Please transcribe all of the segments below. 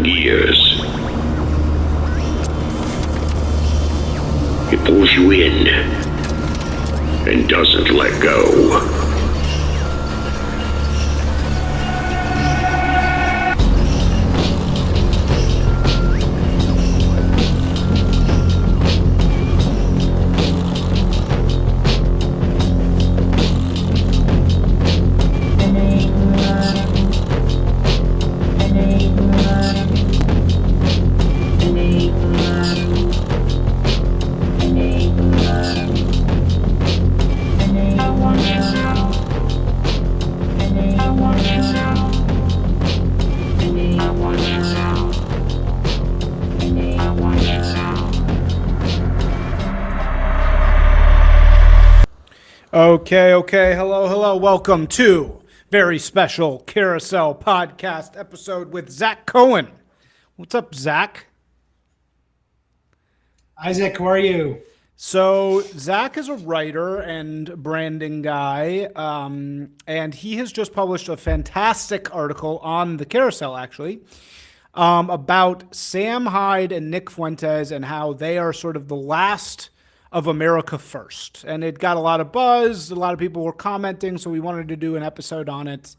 gears. It pulls you in and doesn't let go. Okay. Hello. Welcome to very special Carousel podcast episode with Zach Cohen. What's up, Zach? Isaac, how are you? So Zach is a writer and branding guy, and he has just published a fantastic article on the Carousel, actually, about Sam Hyde and Nick Fuentes and how they are sort of the last of America First. And it got a lot of buzz. A lot of people were commenting, so we wanted to do an episode on it.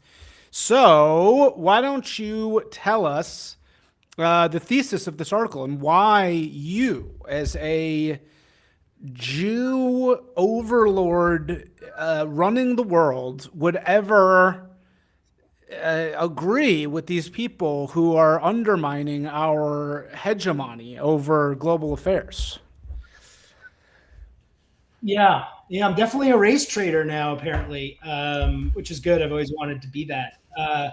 So why don't you tell us the thesis of this article and why you, as a Jew overlord running the world, would ever agree with these people who are undermining our hegemony over global affairs? Yeah, I'm definitely a race trader now, apparently, which is good. I've always wanted to be that. I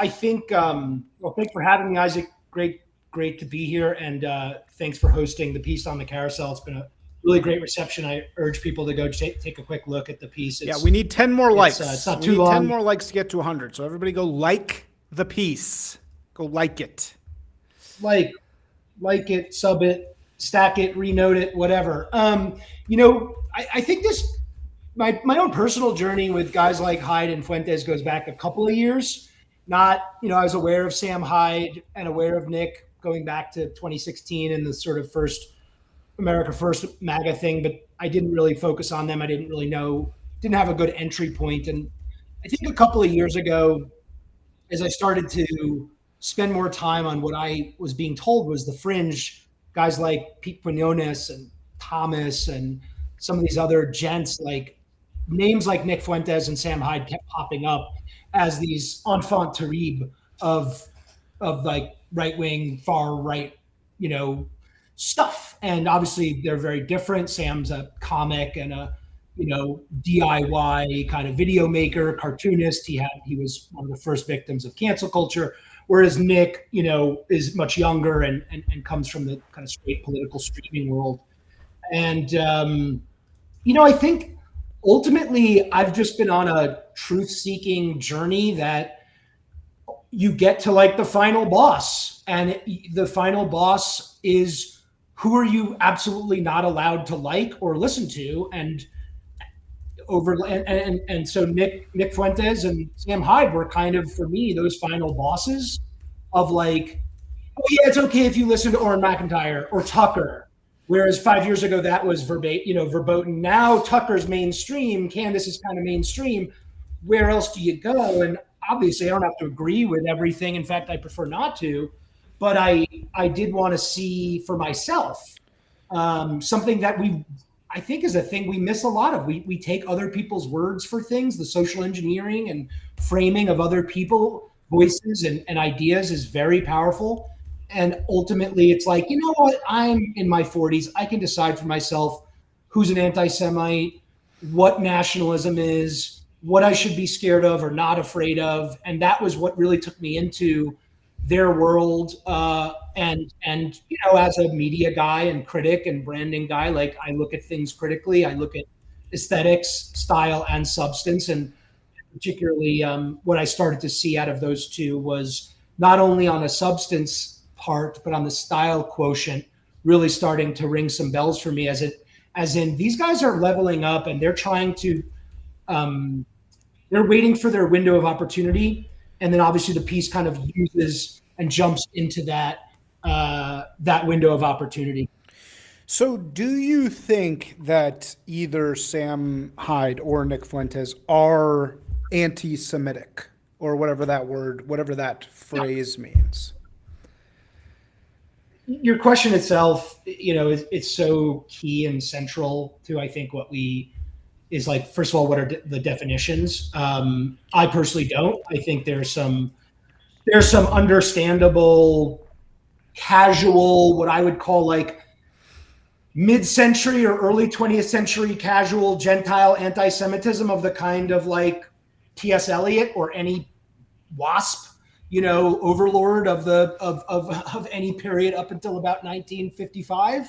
think, thanks for having me, Isaac. Great to be here. And thanks for hosting the piece on the Carousel. It's been a really great reception. I urge people to go take a quick look at the piece. We need 10 more likes. It's not we too need long. 10 more likes to get to 100. So everybody go like the piece. Go like it. Like it, sub it, stack it, renote it, whatever. I think this, my own personal journey with guys like Hyde and Fuentes goes back a couple of years. I was aware of Sam Hyde and aware of Nick going back to 2016 and the sort of first America First MAGA thing, but I didn't really focus on them. I didn't really didn't have a good entry point. And I think a couple of years ago, as I started to spend more time on what I was being told was the fringe, guys like Pete Quinones and Thomas and some of these other gents, like names like Nick Fuentes and Sam Hyde kept popping up as these enfant terrible of like right wing, far right, stuff. And obviously they're very different. Sam's a comic and a DIY kind of video maker, cartoonist. He was one of the first victims of cancel culture. Whereas Nick, is much younger and comes from the kind of straight political streaming world. And, I think ultimately I've just been on a truth-seeking journey that you get to like the final boss. And the final boss is, who are you absolutely not allowed to like or listen to? And so Nick Fuentes and Sam Hyde were kind of, for me, those final bosses of like, oh yeah, it's okay if you listen to Orrin McIntyre or Tucker. Whereas 5 years ago that was verboten. Now Tucker's mainstream, Candace is kind of mainstream. Where else do you go? And obviously I don't have to agree with everything. In fact, I prefer not to. But I did want to see for myself something that I think is a thing we miss a lot of. We take other people's words for things. The social engineering and framing of other people, voices and ideas is very powerful. And ultimately it's like, you know what? I'm in my 40s. I can decide for myself who's an anti-Semite, what nationalism is, what I should be scared of or not afraid of. And that was what really took me into their world. And as a media guy and critic and branding guy, like I look at things critically. I look at aesthetics, style, and substance. And particularly what I started to see out of those two was not only on a substance part, but on the style quotient, really starting to ring some bells for me, as in these guys are leveling up and they're trying to, they're waiting for their window of opportunity. And then obviously the piece kind of uses and jumps into that window of opportunity. So, do you think that either Sam Hyde or Nick Fuentes are anti-Semitic, or whatever that phrase means? Your question itself, it's so key and central to, I think, what we is like. First of all, what are the definitions? I personally don't. I think there's some understandable, casual, what I would call like mid-century or early 20th century casual Gentile anti-Semitism of the kind of like T.S. Eliot or any WASP, overlord of any period up until about 1955.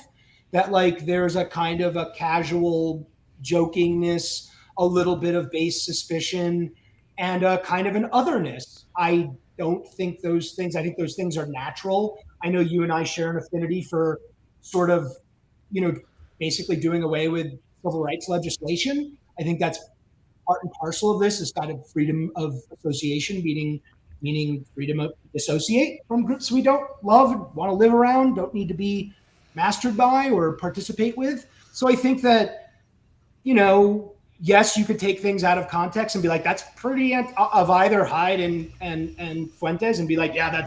That like there's a kind of a casual jokingness, a little bit of base suspicion, and a kind of an otherness. I don't think those things. I think those things are natural. I know you and I share an affinity for sort of, you know, basically doing away with civil rights legislation. I think that's part and parcel of this is kind of freedom of association, meaning freedom of dissociate from groups we don't love, want to live around, don't need to be mastered by or participate with. So I think that, yes, you could take things out of context and be like, that's pretty of either Hyde and Fuentes, and be like, yeah,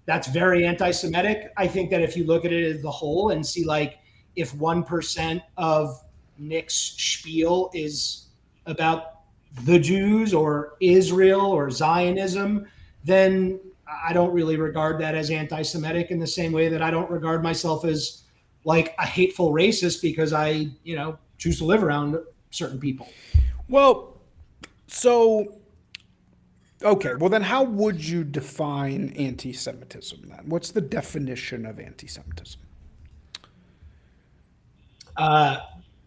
that's very anti-Semitic. I think that if you look at it as the whole and see like if 1% of Nick's spiel is about the Jews or Israel or Zionism, then I don't really regard that as anti-Semitic in the same way that I don't regard myself as like a hateful racist because I, choose to live around certain people. Well, so okay, well then how would you define anti-Semitism then? What's the definition of anti-Semitism?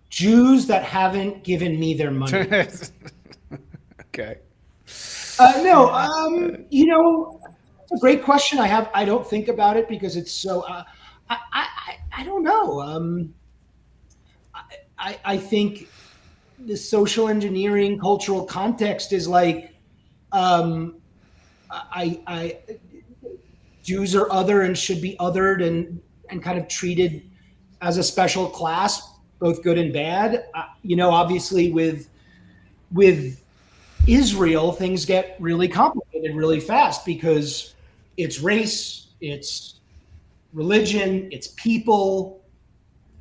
Jews that haven't given me their money. Okay. No, it's a great question. I don't think about it because it's so. I don't know. I think the social engineering cultural context is like, I Jews are other and should be othered and kind of treated as a special class, both good and bad. Obviously with Israel, things get really complicated really fast because it's race, it's religion, it's people.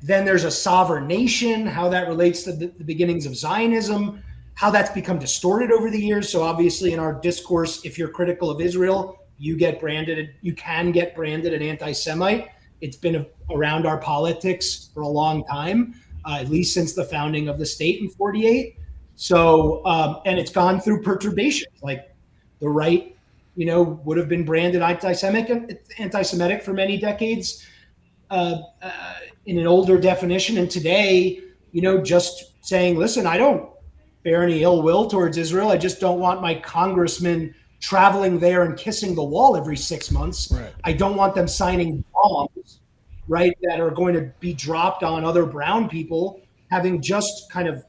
Then there's a sovereign nation, how that relates to the beginnings of Zionism, how that's become distorted over the years. So obviously in our discourse, if you're critical of Israel, you can get branded an anti-Semite. It's been around our politics for a long time, at least since the founding of the state in 48. So, and it's gone through perturbations. Like the right, would have been branded anti-Semitic for many decades in an older definition. And today, just saying, listen, I don't bear any ill will towards Israel. I just don't want my congressman traveling there and kissing the wall every 6 months. Right. I don't want them signing bombs, right, that are going to be dropped on other brown people, having just kind of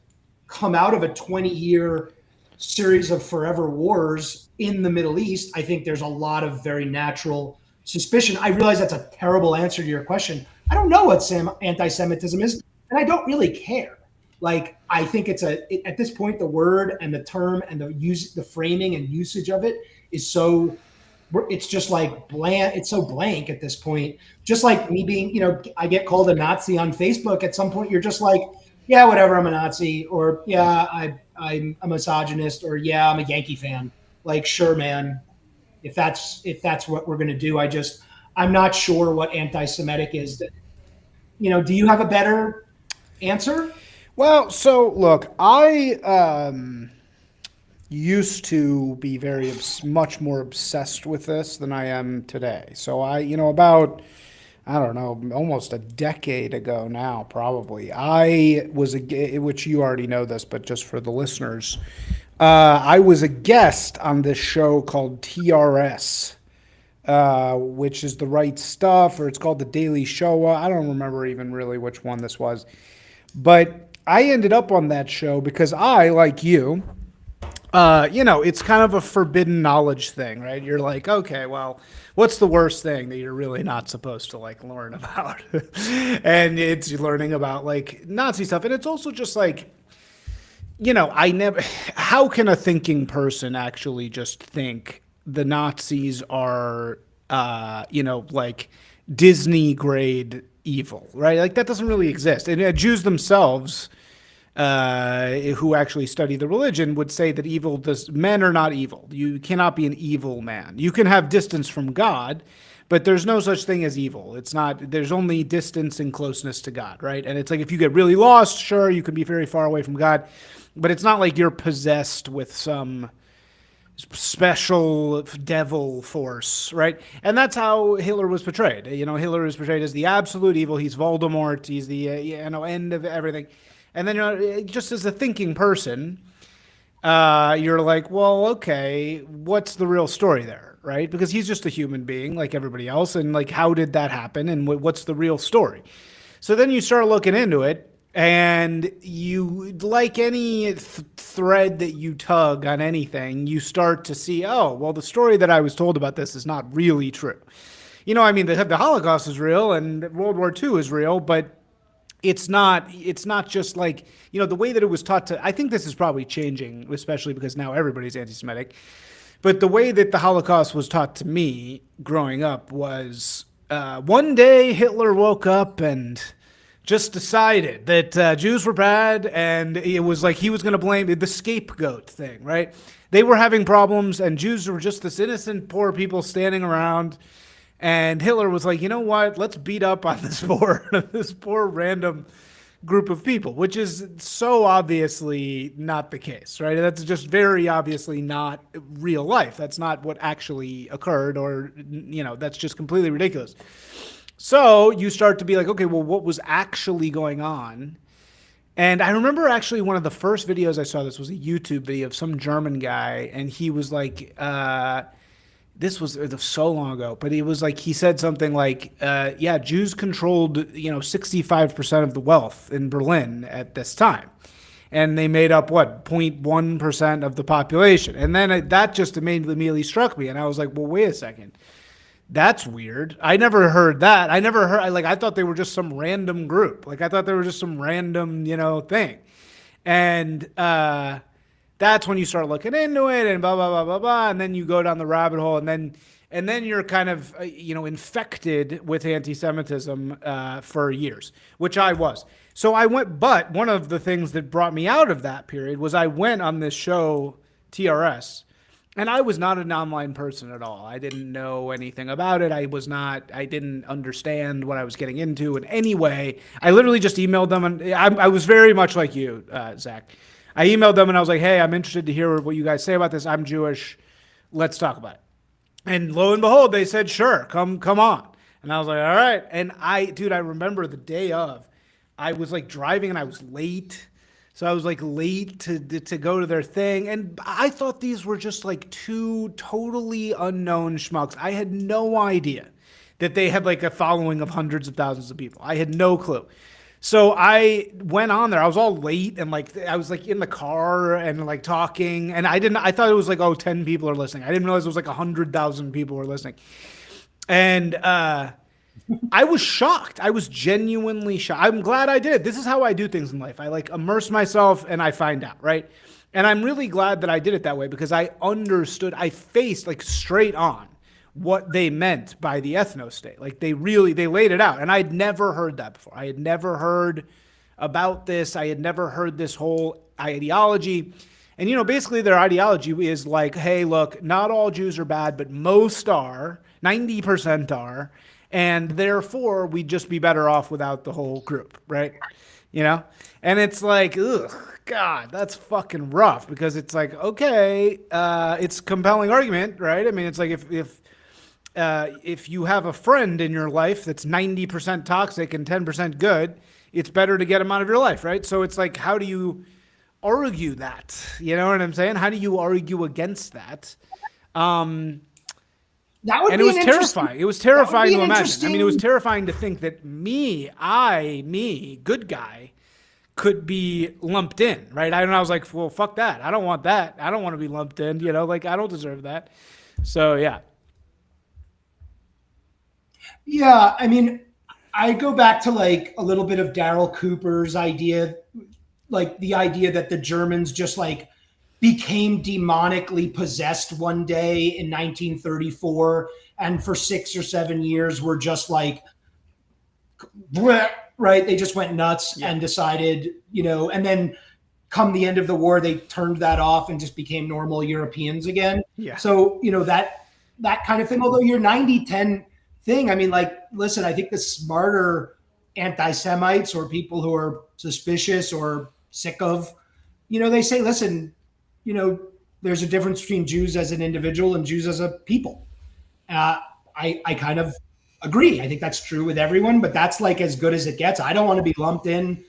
come out of a 20-year series of forever wars in the Middle East. I think there's a lot of very natural suspicion. I realize that's a terrible answer to your question. I don't know what anti-Semitism is, and I don't really care. Like, I think at this point, the word and the term and the framing and usage of it is so, it's just like bland. It's so blank at this point. Just like me being, I get called a Nazi on Facebook. At some point, you're just like, yeah, whatever, I'm a Nazi, or yeah, I'm a misogynist, or yeah, I'm a Yankee fan. Like, sure, man, if that's what we're gonna do, I'm not sure what anti-Semitic is. Do you have a better answer? Well, so look, I used to be much more obsessed with this than I am today. So about, I don't know, almost a decade ago now, probably, which you already know this, but just for the listeners, I was a guest on this show called TRS, which is The Right Stuff, or it's called The Daily Show. I don't remember even really which one this was, but I ended up on that show because I, like you, it's kind of a forbidden knowledge thing, right? You're like, okay, well, what's the worst thing that you're really not supposed to like learn about? And it's learning about like Nazi stuff. And it's also just like, I never, how can a thinking person actually just think the Nazis are, like Disney grade evil, right? Like that doesn't really exist. And Jews themselves, who actually study the religion, would say that men are not evil. You cannot be an evil man. You can have distance from God, but there's no such thing as evil. It's not, there's only distance and closeness to God, right? And it's like if you get really lost, sure, you can be very far away from God, but it's not like you're possessed with some special devil force, right? And that's how Hitler was portrayed. Hitler is portrayed as the absolute evil. He's Voldemort. He's the end of everything. And then just as a thinking person, you're like, well, okay, what's the real story there, right? Because he's just a human being like everybody else, and like, how did that happen, and what's the real story? So then you start looking into it, and you, like any thread that you tug on anything, you start to see, oh, well, the story that I was told about this is not really true. The Holocaust is real and World War II is real, but it's not just like, the way that it was taught to, I think this is probably changing, especially because now everybody's anti-Semitic. But the way that the Holocaust was taught to me growing up was one day Hitler woke up and just decided that Jews were bad, and it was like he was going to blame the scapegoat thing, right? They were having problems, and Jews were just this innocent, poor people standing around. And Hitler was like, you know what? Let's beat up on this poor random group of people, which is so obviously not the case, right? That's just very obviously not real life. That's not what actually occurred, or, that's just completely ridiculous. So you start to be like, okay, well, what was actually going on? And I remember actually one of the first videos I saw, this was a YouTube video of some German guy, and he was like, this was so long ago, but it was like, he said something like, Jews controlled, 65% of the wealth in Berlin at this time. And they made up, 0.1% of the population. And then that just immediately struck me. And I was like, well, wait a second. That's weird. I never heard that. I thought they were just some random group. Like, I thought they were just some random, thing. And that's when you start looking into it and blah, blah, blah, blah, blah. And then you go down the rabbit hole, and then you're kind of, infected with anti-Semitism for years, which I was. So but one of the things that brought me out of that period was I went on this show, TRS, and I was not an online person at all. I didn't know anything about it. I didn't understand what I was getting into in any way. I literally just emailed them, and I was very much like you, Zach. I emailed them and I was like, hey, I'm interested to hear what you guys say about this. I'm Jewish. Let's talk about it. And lo and behold, they said, sure, come on. And I was like, all right. And I remember the day of, I was like driving and I was late. So I was like late to go to their thing. And I thought these were just like two totally unknown schmucks. I had no idea that they had like a following of hundreds of thousands of people. I had no clue. So I went on there. I was all late, and like I was like in the car and like talking, and I thought it was like, 10 people are listening. I didn't realize it was like 100,000 people were listening. And I was shocked. I was genuinely shocked. I'm glad I did it. This is how I do things in life. I like immerse myself and I find out, right? And I'm really glad that I did it that way, because I understood, I faced like straight on what they meant by the ethno-state. Like they laid it out. And I'd never heard that before. I had never heard about this. I had never heard this whole ideology. And, basically their ideology is like, hey, look, not all Jews are bad, but most are, 90% are. And therefore we'd just be better off without the whole group, right? And it's like, ugh, God, that's fucking rough, because it's like, okay, it's a compelling argument, right? I mean, it's like if you have a friend in your life that's 90% toxic and 10% good, it's better to get him out of your life, right? So it's like, how do you argue that? You know what I'm saying? How do you argue against that? And it was terrifying. It was terrifying to imagine. I mean, it was terrifying to think that me, good guy, could be lumped in, right? And I was like, well, fuck that. I don't want that. I don't want to be lumped in, like I don't deserve that. So yeah. Yeah, I mean, I go back to like a little bit of Daryl Cooper's idea, like the idea that the Germans just like became demonically possessed one day in 1934, and for 6 or 7 years were just like, bleh, right? They just went nuts and decided, and then come the end of the war, they turned that off and just became normal Europeans again. Yeah. So, that kind of thing, although your 90-10 thing, I mean, like, listen, I think the smarter anti-Semites or people who are suspicious or sick of, they say, listen, there's a difference between Jews as an individual and Jews as a people. I kind of agree. I think that's true with everyone, but that's like as good as it gets. I don't want to be lumped in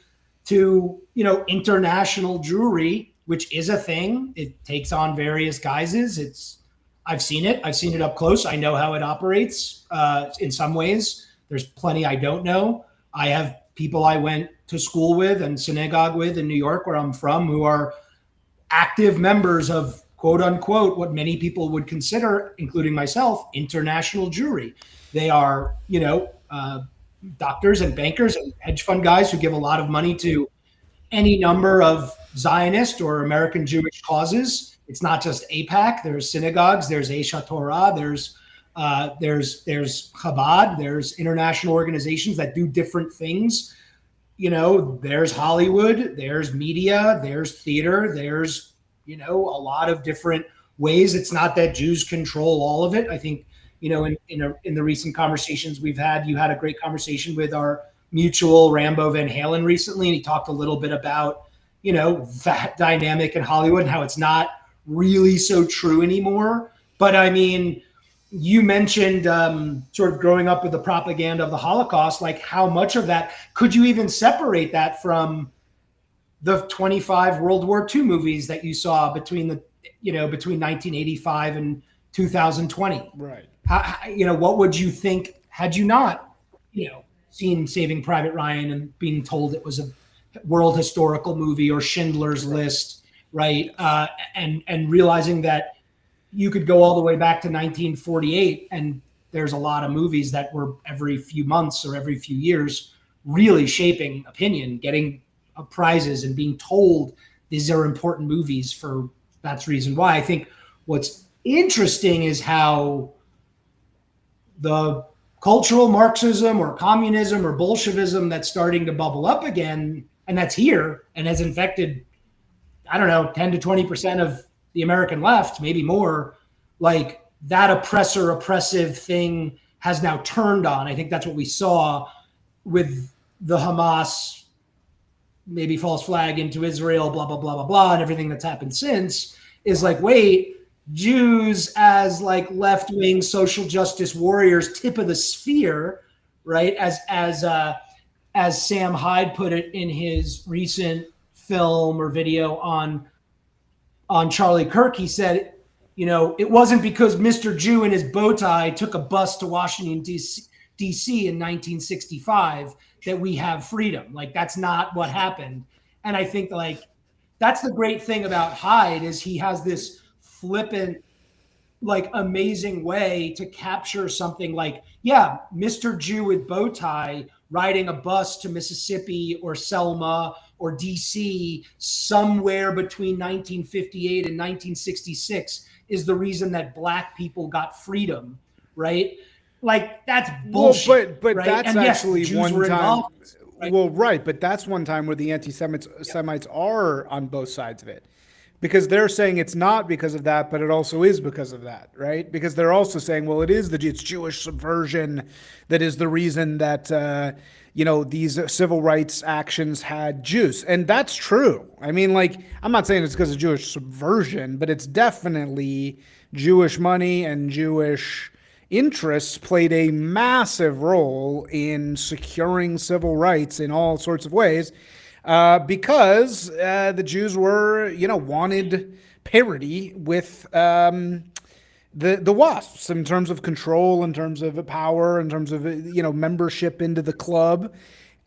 to, international Jewry, which is a thing. It takes on various guises. I've seen it up close. I know how it operates. In some ways, there's plenty I don't know. I have people I went to school with and synagogue with in New York, where I'm from, who are active members of quote unquote what many people would consider, including myself, international Jewry. They are, doctors and bankers and hedge fund guys who give a lot of money to any number of Zionist or American Jewish causes. It's not just AIPAC. There's synagogues. There's Aish HaTorah. There's Chabad. There's international organizations that do different things. There's Hollywood. There's media. There's theater. There's a lot of different ways. It's not that Jews control all of it. I think in the recent conversations we've had, you had a great conversation with our mutual Rambo Van Halen recently, and he talked a little bit about that dynamic in Hollywood and how it's not really so true anymore. But I mean, you mentioned sort of growing up with the propaganda of the Holocaust. Like, how much of that could you even separate that from the 25 World War II movies that you saw between 1985 and 2020? Right. What would you think had you not, seen Saving Private Ryan and being told it was a world historical movie, or Schindler's List, right? And realizing that you could go all the way back to 1948, and there's a lot of movies that were every few months or every few years really shaping opinion, getting prizes and being told these are important movies for that's reason why. I think what's interesting is how the cultural Marxism or communism or Bolshevism that's starting to bubble up again, and that's here and has infected, 10 to 20% of the American left, maybe more, like that oppressive thing has now turned on. I think that's what we saw with the Hamas, maybe false flag into Israel, blah, blah, blah, blah, blah, and everything that's happened since is like, wait, Jews as like left-wing social justice warriors, tip of the sphere, right? As Sam Hyde put it in his recent film or video on Charlie Kirk, he said, it wasn't because Mr. Jew in his bow tie took a bus to Washington, D.C. in 1965 that we have freedom. Like, that's not what happened. And I think like that's the great thing about Hyde is he has this flippant, like amazing way to capture something like, yeah, Mr. Jew with bow tie riding a bus to Mississippi or Selma or DC somewhere between 1958 and 1966 is the reason that Black people got freedom, right? Like, that's bullshit. Well, but right? that's and actually yes, one time. Right? Well, right, but that's one time where the anti-Semites are on both sides of it. Because they're saying it's not because of that, but it also is because of that, right? Because they're also saying, well, it's Jewish subversion that is the reason that, these civil rights actions had Jews. And that's true. I mean, like, I'm not saying it's because of Jewish subversion, but it's definitely Jewish money and Jewish interests played a massive role in securing civil rights in all sorts of ways. Because the Jews were, wanted parity with the WASPs in terms of control, in terms of power, in terms of, membership into the club.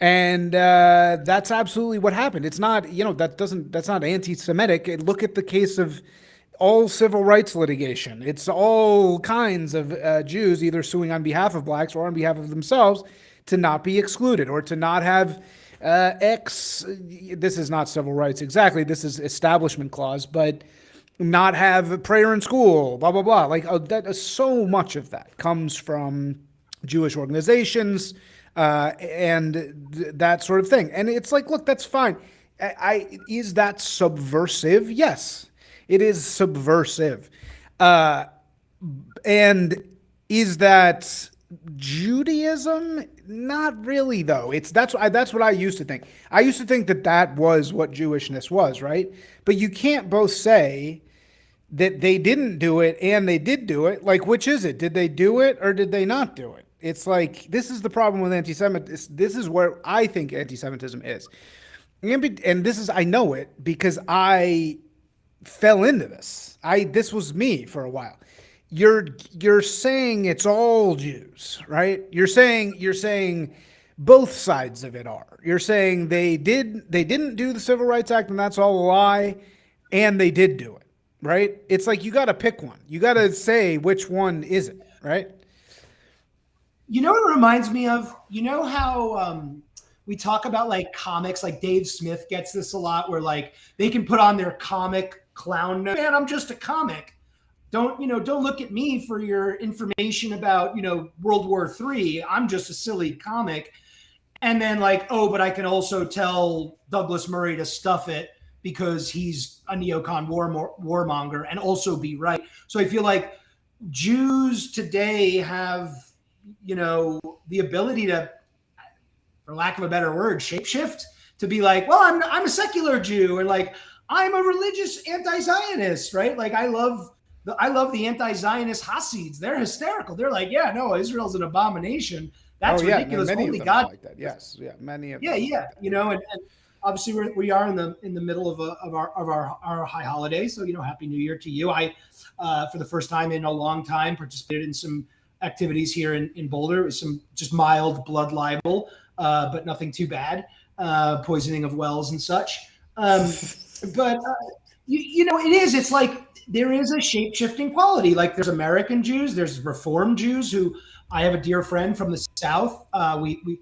And that's absolutely what happened. It's not, that's not anti-Semitic. Look at the case of all civil rights litigation. It's all kinds of Jews either suing on behalf of blacks or on behalf of themselves to not be excluded or to not have this is not civil rights exactly. This is establishment clause, but not have prayer in school, blah, blah, blah. Like that, so much of that comes from Jewish organizations and that sort of thing. And it's like, look, that's fine. Is that subversive? Yes, it is subversive. And is that Judaism? Not really, though. That's what I used to think. I used to think that that was what Jewishness was, right? But you can't both say that they didn't do it and they did do it. Like, which is it? Did they do it or did they not do it? It's like, this is the problem with anti-Semitism. This is where I think anti-Semitism is. And this is, I know it because I fell into this. This was me for a while. You're saying it's all Jews, right? You're saying both sides of it are. You're saying they didn't do the Civil Rights Act and that's all a lie, and they did do it, right? It's like you got to pick one. You got to say which one is it, right? You know what it reminds me of? You know how we talk about like comics, like Dave Smith gets this a lot, where like they can put on their comic clown nose. Man, I'm just a comic. Don't look at me for your information about, World War III. I'm just a silly comic. And then like, oh, but I can also tell Douglas Murray to stuff it because he's a neocon warmonger and also be right. So I feel like Jews today have, the ability to, for lack of a better word, shapeshift to be like, well, I'm a secular Jew, and like I'm a religious anti-Zionist, right? Like I love the anti-Zionist Hasids. They're hysterical. They're like, yeah, no, Israel's an abomination. That's ridiculous. Only God like that. Yes, yeah, many of them. Yeah, and obviously we are in the middle of our high holiday. So Happy New Year to you. I for the first time in a long time participated in some activities here in Boulder. It was some just mild blood libel, but nothing too bad. Poisoning of wells and such. But it is. It's like there is a shape-shifting quality. Like there's American Jews, there's Reformed Jews who. I have a dear friend from the South.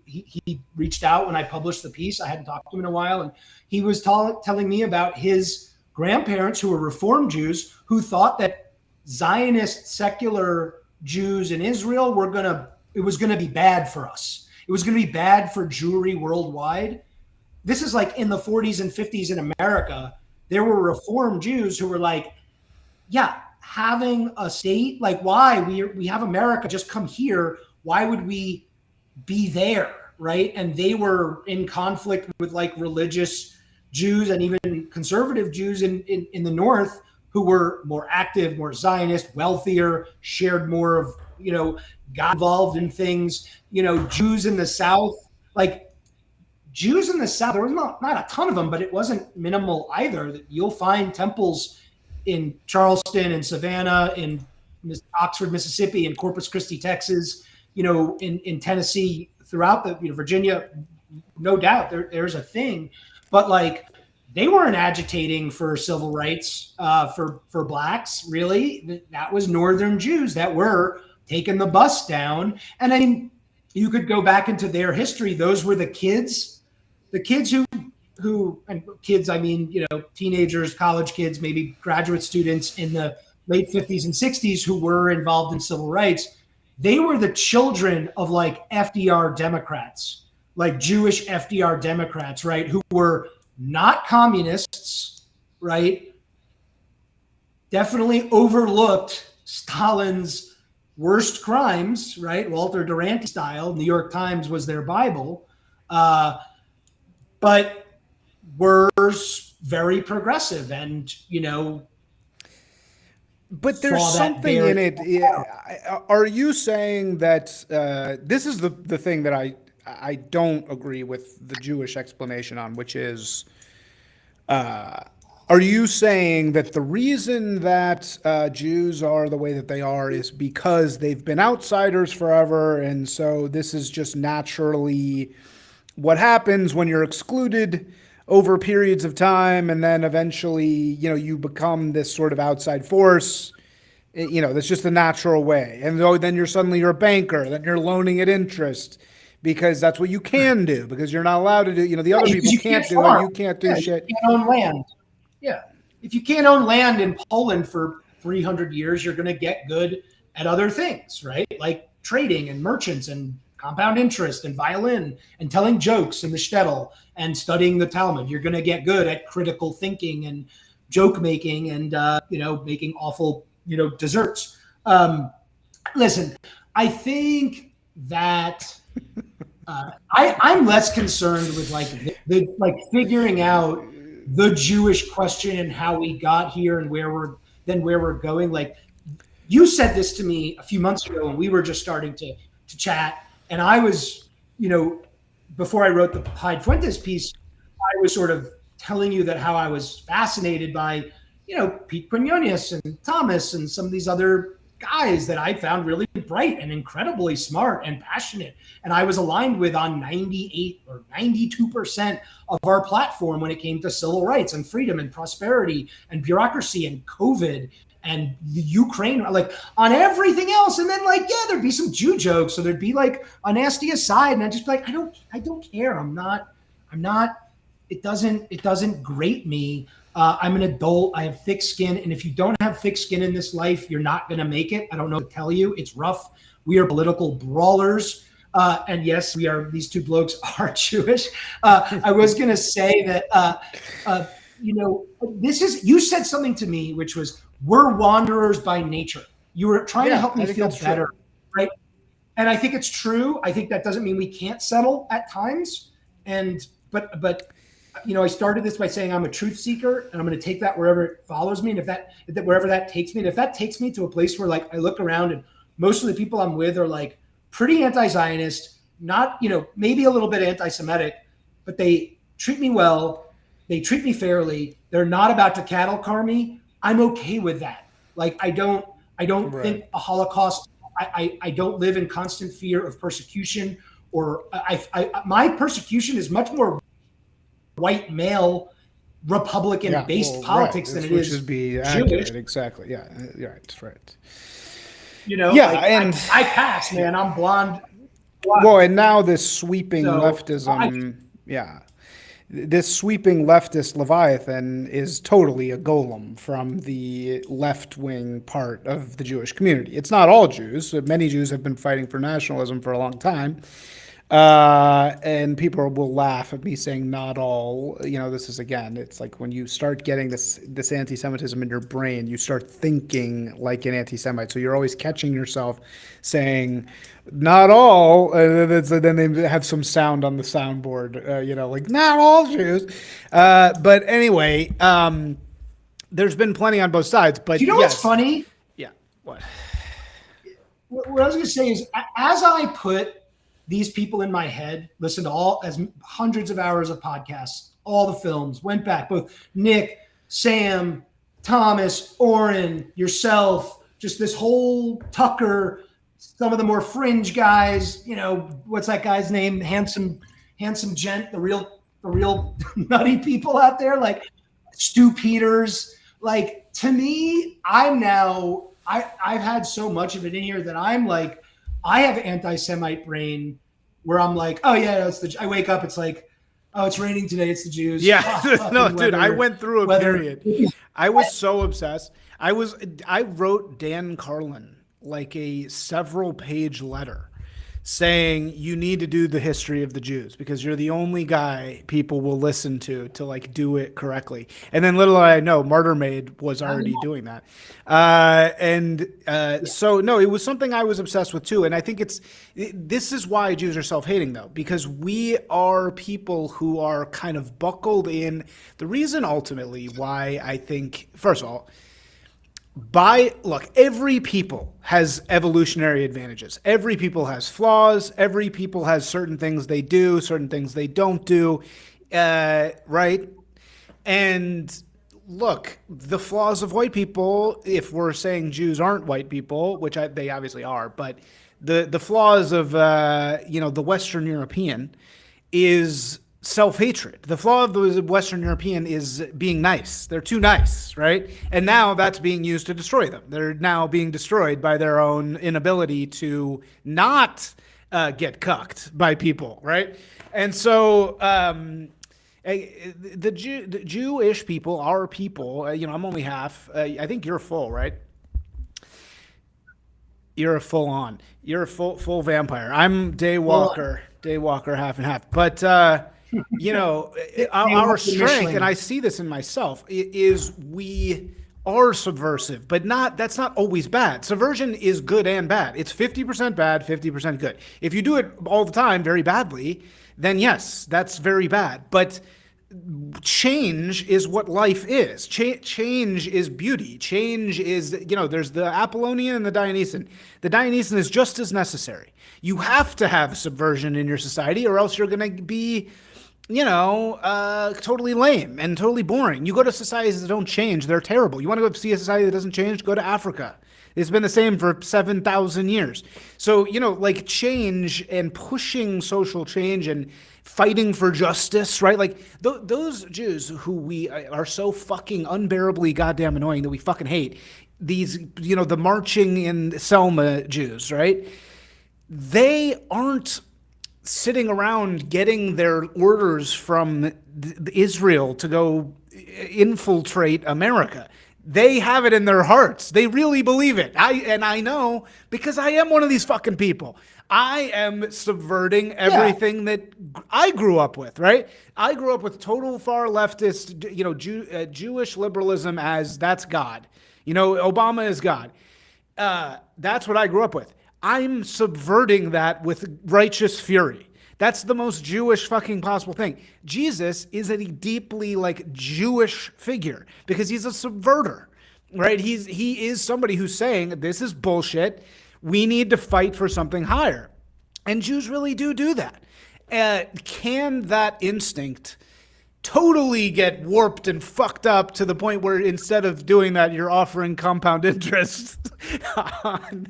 He reached out when I published the piece. I hadn't talked to him in a while, and he was telling me about his grandparents who were Reformed Jews who thought that Zionist secular Jews in Israel it was gonna be bad for us. It was gonna be bad for Jewry worldwide. This is like in the 40s and 50s in America. There were Reformed Jews who were like, yeah, having a state, like why we have America, just come here. Why would we be there, right? And they were in conflict with like religious Jews and even conservative Jews in the North who were more active, more Zionist, wealthier, shared more of, got involved in things, Jews in the South, there was not a ton of them, but it wasn't minimal either. That you'll find temples in Charleston and Savannah, in Oxford, Mississippi, in Corpus Christi, Texas, in Tennessee, throughout the Virginia, no doubt there's a thing, but like they weren't agitating for civil rights for blacks. Really, that was Northern Jews that were taking the bus down. And I mean, you could go back into their history. Those were the kids who and kids, I mean, teenagers, college kids, maybe graduate students in the late 50s and 60s who were involved in civil rights. They were the children of like FDR Democrats, like Jewish FDR Democrats, right? Who were not communists, right? Definitely overlooked Stalin's worst crimes, right? Walter Duranty style. New York Times was their Bible. But were very progressive and, but there's something in it. Are you saying that this is the thing that I don't agree with the Jewish explanation on, which is, are you saying that the reason that Jews are the way that they are is because they've been outsiders forever, and so this is just naturally what happens when you're excluded over periods of time, and then eventually, you become this sort of outside force. That's just the natural way. And then you're a banker, then you're loaning at interest because that's what you can do, because you're not allowed to do, the other people can't do it. You can't do shit. You can't own land. Yeah. If you can't own land in Poland for 300 years, you're going to get good at other things, right? Like trading and merchants and compound interest and violin and telling jokes in the shtetl and studying the Talmud. You're going to get good at critical thinking and joke making and, making awful, desserts. Listen, I think that I'm less concerned with the figuring out the Jewish question and how we got here and where we're going. Like, you said this to me a few months ago when we were just starting to chat, and I was, before I wrote the Hyde Fuentes piece, I was sort of telling you that how I was fascinated by, Pete Quinones and Thomas and some of these other guys that I found really bright and incredibly smart and passionate. And I was aligned with on 98 or 92% of our platform when it came to civil rights and freedom and prosperity and bureaucracy and COVID and the Ukraine, like on everything else. And then there'd be some Jew jokes. So there'd be like a nasty aside. And I'd just be like, I don't care. I'm not, it doesn't grate me. I'm an adult. I have thick skin. And if you don't have thick skin in this life, you're not going to make it. I don't know what to tell you. It's rough. We are political brawlers. And yes, these two blokes are Jewish. I was going to say that, you said something to me, which was, we're wanderers by nature. You were trying to help me feel better, right? And I think it's true. I think that doesn't mean we can't settle at times. But I started this by saying I'm a truth seeker, and I'm going to take that wherever it follows me, and if wherever that takes me, and if that takes me to a place where I look around and most of the people I'm with are pretty anti-Zionist, not maybe a little bit anti-Semitic, but they treat me well, they treat me fairly, they're not about to cattle car me. I'm okay with that. I don't right. think a Holocaust. I don't live in constant fear of persecution, or my persecution is much more white male Republican based politics than it is Jewish. Exactly. Yeah. Right. And I pass, man. I'm blonde. Well, and now this sweeping leftism. This sweeping leftist Leviathan is totally a golem from the left-wing part of the Jewish community. It's not all Jews. Many Jews have been fighting for nationalism for a long time. And people will laugh at me saying not all. This is, again, it's like when you start getting this anti-Semitism in your brain, you start thinking like an anti-Semite. So you're always catching yourself saying not all, and then they have some sound on the soundboard, not all Jews. But anyway, there's been plenty on both sides. But what's funny? Yeah. What? What I was going to say is, as I put these people in my head, listened to hundreds of hours of podcasts, all the films, went back, both Nick, Sam, Thomas, Oren, yourself, just this whole Tucker, some of the more fringe guys, what's that guy's name? Handsome gent, the real nutty people out there, like Stu Peters. To me, I've had so much of it in here that I'm like, I have anti-Semite brain where I'm like, oh yeah, I wake up, it's like, oh, it's raining today, it's the Jews. Yeah, no, dude, I went through a period. I was so obsessed. I wrote Dan Carlin a several page letter saying you need to do the history of the Jews because you're the only guy people will listen to do it correctly. And then little did I know, Martyr Maid was already doing that. So no, it was something I was obsessed with too. And I think this is why Jews are self-hating though, because we are people who are kind of buckled in. The reason ultimately why I think, first of all, every people has evolutionary advantages. Every people has flaws. Every people has certain things they do, certain things they don't do, right? And look, the flaws of white people, if we're saying Jews aren't white people, which they obviously are, but the flaws of, the Western European is self-hatred. The flaw of the Western European is being nice. They're too nice, right? And now that's being used to destroy them. They're now being destroyed by their own inability to not get cucked by people, right? And so the Jewish people, our people, I'm only half. I think you're full, right? You're a full on. You're a full vampire. I'm Daywalker, half and half. But our strength, and I see this in myself, is we are subversive, but that's not always bad. Subversion is good and bad. It's 50% bad, 50% good. If you do it all the time very badly, then yes, that's very bad. But change is what life is. Change is beauty. Change is, there's the Apollonian and the Dionysian. The Dionysian is just as necessary. You have to have subversion in your society, or else you're going to be, totally lame and totally boring. You go to societies that don't change, they're terrible. You want to go see a society that doesn't change? Go to Africa. It's been the same for 7,000 years. So, like change and pushing social change and fighting for justice, right? Like those Jews who we are so fucking unbearably goddamn annoying that we fucking hate, these, the marching in Selma Jews, right? They aren't sitting around getting their orders from Israel to go infiltrate America. They have it in their hearts. They really believe it. I know because I am one of these fucking people. I am subverting everything that I grew up with, right? I grew up with total far leftist, Jewish liberalism as that's God. Obama is God. That's what I grew up with. I'm subverting that with righteous fury. That's the most Jewish fucking possible thing. Jesus is a deeply Jewish figure because he's a subverter, right? He is somebody who's saying this is bullshit. We need to fight for something higher. And Jews really do that. Can that instinct totally get warped and fucked up to the point where instead of doing that, you're offering compound interest on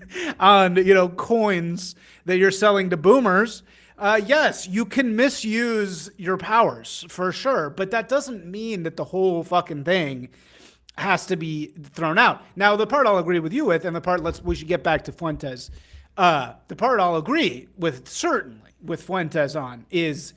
coins that you're selling to boomers? Yes, you can misuse your powers for sure, but that doesn't mean that the whole fucking thing has to be thrown out. Now, the part I'll agree with you with, and the part we should get back to Fuentes. The part I'll agree with certainly with Fuentes on is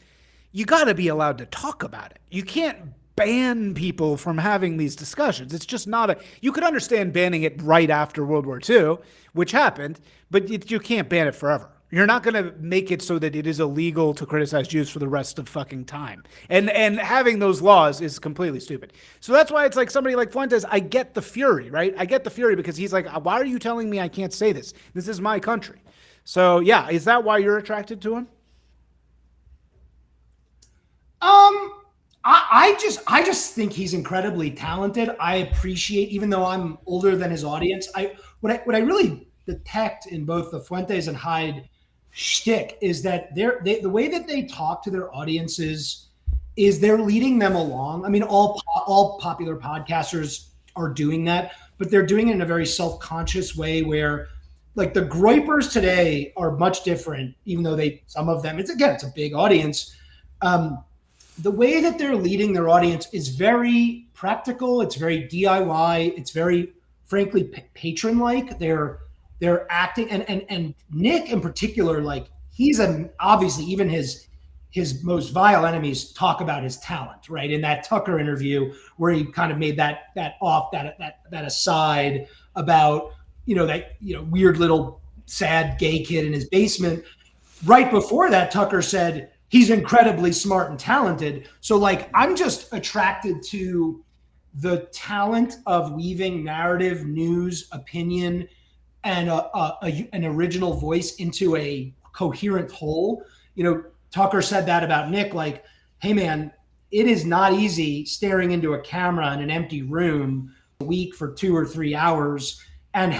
you got to be allowed to talk about it. You can't ban people from having these discussions. It's just not you could understand banning it right after World War II, which happened, but you can't ban it forever. You're not going to make it so that it is illegal to criticize Jews for the rest of fucking time. And having those laws is completely stupid. So that's why it's like somebody like Fuentes, I get the fury, right? I get the fury because he's like, why are you telling me I can't say this? This is my country. So yeah, is that why you're attracted to him? I just think he's incredibly talented. I appreciate, even though I'm older than his audience, what I really detect in both the Fuentes and Hyde shtick is that the way that they talk to their audiences is they're leading them along. I mean, all popular podcasters are doing that, but they're doing it in a very self-conscious way where like the Groypers today are much different, even though some of them, it's a big audience. The way that they're leading their audience is very practical. It's very DIY. It's very, frankly, patron-like. They're acting, and Nick in particular, like he's obviously even his most vile enemies talk about his talent, right? In that Tucker interview where he kind of made that aside about that weird little sad gay kid in his basement. Right before that, Tucker said he's incredibly smart and talented. So like I'm just attracted to the talent of weaving narrative, news, opinion, and an original voice into a coherent whole. Tucker said that about Nick, like, hey man, it is not easy staring into a camera in an empty room a week for 2 or 3 hours and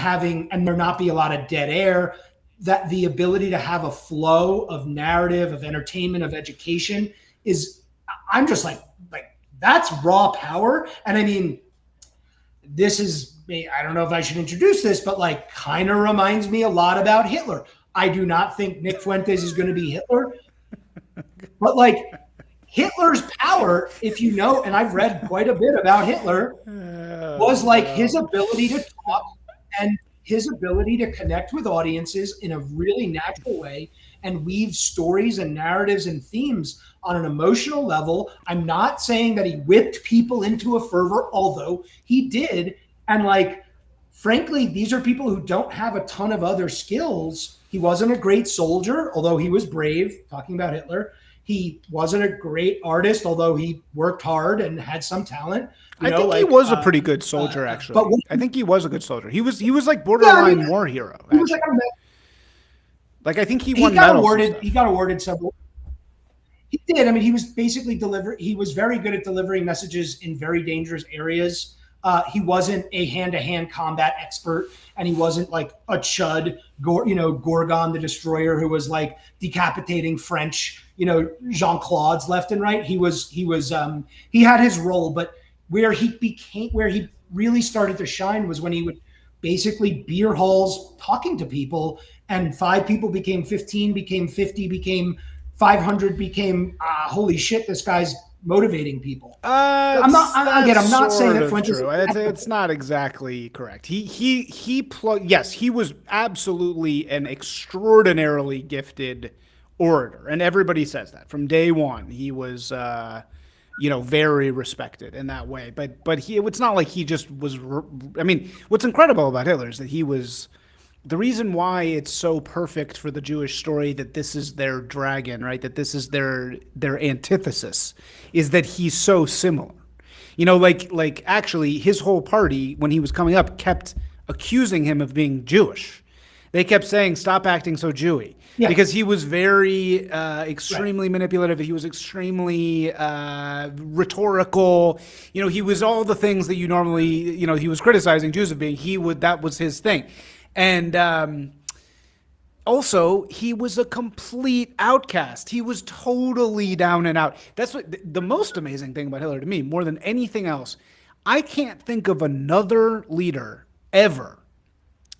there not be a lot of dead air. That the ability to have a flow of narrative, of entertainment, of education I'm just like that's raw power. And I mean, this is, I don't know if I should introduce this, but like kind of reminds me a lot about Hitler. I do not think Nick Fuentes is going to be Hitler, But like Hitler's power, if you know, and I've read quite a bit about Hitler, was like his ability to talk and his ability to connect with audiences in a really natural way and weave stories and narratives and themes on an emotional level. I'm not saying that he whipped people into a fervor, although he did. And like, frankly, these are people who don't have a ton of other skills. He wasn't a great soldier, although he was brave, talking about Hitler. He wasn't a great artist, although he worked hard and had some talent. I think he was a pretty good soldier, actually. I think he was a good soldier. He was like borderline war hero. He was like I think he won medals. He got awarded several. He did. I mean, he was basically he was very good at delivering messages in very dangerous areas. He wasn't a hand-to-hand combat expert, and he wasn't like a chud, Gorgon the Destroyer, who was like decapitating French, Jean-Claude's left and right. He had his role, but where he really started to shine was when he would basically beer halls talking to people, and 5 people became 15, became 50, became 500, became holy shit, this guy's motivating people. I'm not saying that Fuentes. It's not exactly correct. Yes, he was absolutely an extraordinarily gifted orator, and everybody says that from day one. He was, very respected in that way. But it's not like he just was. I mean, what's incredible about Hitler is that he was. The reason why it's so perfect for the Jewish story that this is their dragon, right? That this is their antithesis, is that he's so similar. Like actually his whole party, when he was coming up, kept accusing him of being Jewish. They kept saying, stop acting so Jewy. Yeah. Because he was very extremely manipulative. He was extremely rhetorical. He was all the things that you normally, he was criticizing Jews of being. That was his thing. And also, he was a complete outcast. He was totally down and out. That's what the most amazing thing about Hitler to me, more than anything else. I can't think of another leader ever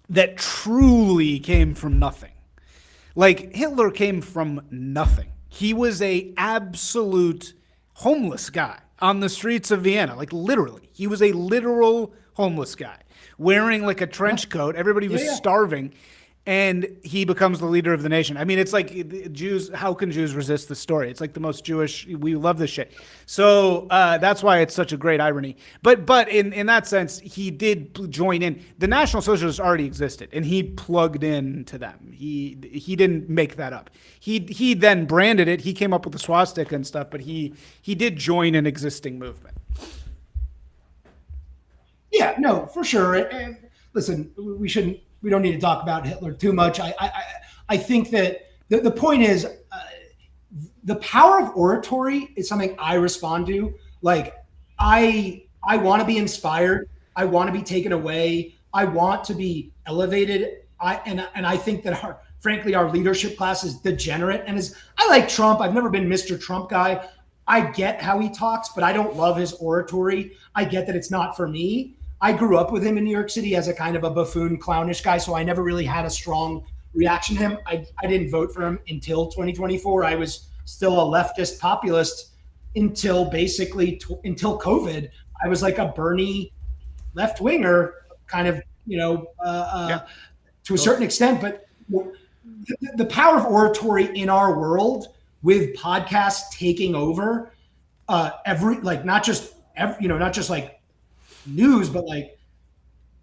that truly came from nothing. Like, Hitler came from nothing. He was a absolute homeless guy on the streets of Vienna. Like, literally. He was a literal homeless guy wearing like a trench coat. Everybody was starving, and he becomes the leader of the nation. I mean, it's like Jews. How can Jews resist the story? It's like the most Jewish. We love this shit. So that's why it's such a great irony. But in that sense, he did join in. The National Socialists already existed, and he plugged in to them. He didn't make that up. He then branded it. He came up with the swastika and stuff, but he did join an existing movement. Yeah, no, for sure. And listen, we don't need to talk about Hitler too much. I think that the point is the power of oratory is something I respond to. Like, I want to be inspired. I want to be taken away. I want to be elevated. I think that frankly, our leadership class is degenerate. And I like Trump. I've never been Mr. Trump guy. I get how he talks, but I don't love his oratory. I get that it's not for me. I grew up with him in New York City as a kind of a buffoon, clownish guy, so I never really had a strong reaction to him. I didn't vote for him until 2024. I was still a leftist populist until basically until COVID. I was like a Bernie left-winger, kind of, to a certain extent. But the power of oratory in our world, with podcasts taking over, not just like news, but like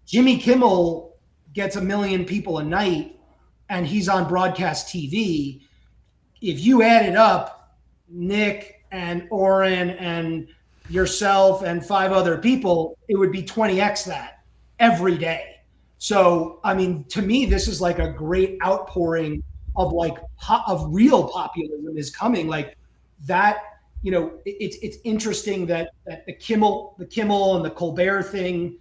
Jimmy Kimmel gets 1 million people a night and he's on broadcast TV. If you add it up, Nick and Oren and yourself and 5 other people, it would be 20x that every day. So, I mean, to me, this is like a great outpouring of of real populism is coming. Like that, it's interesting that the Kimmel and the Colbert thing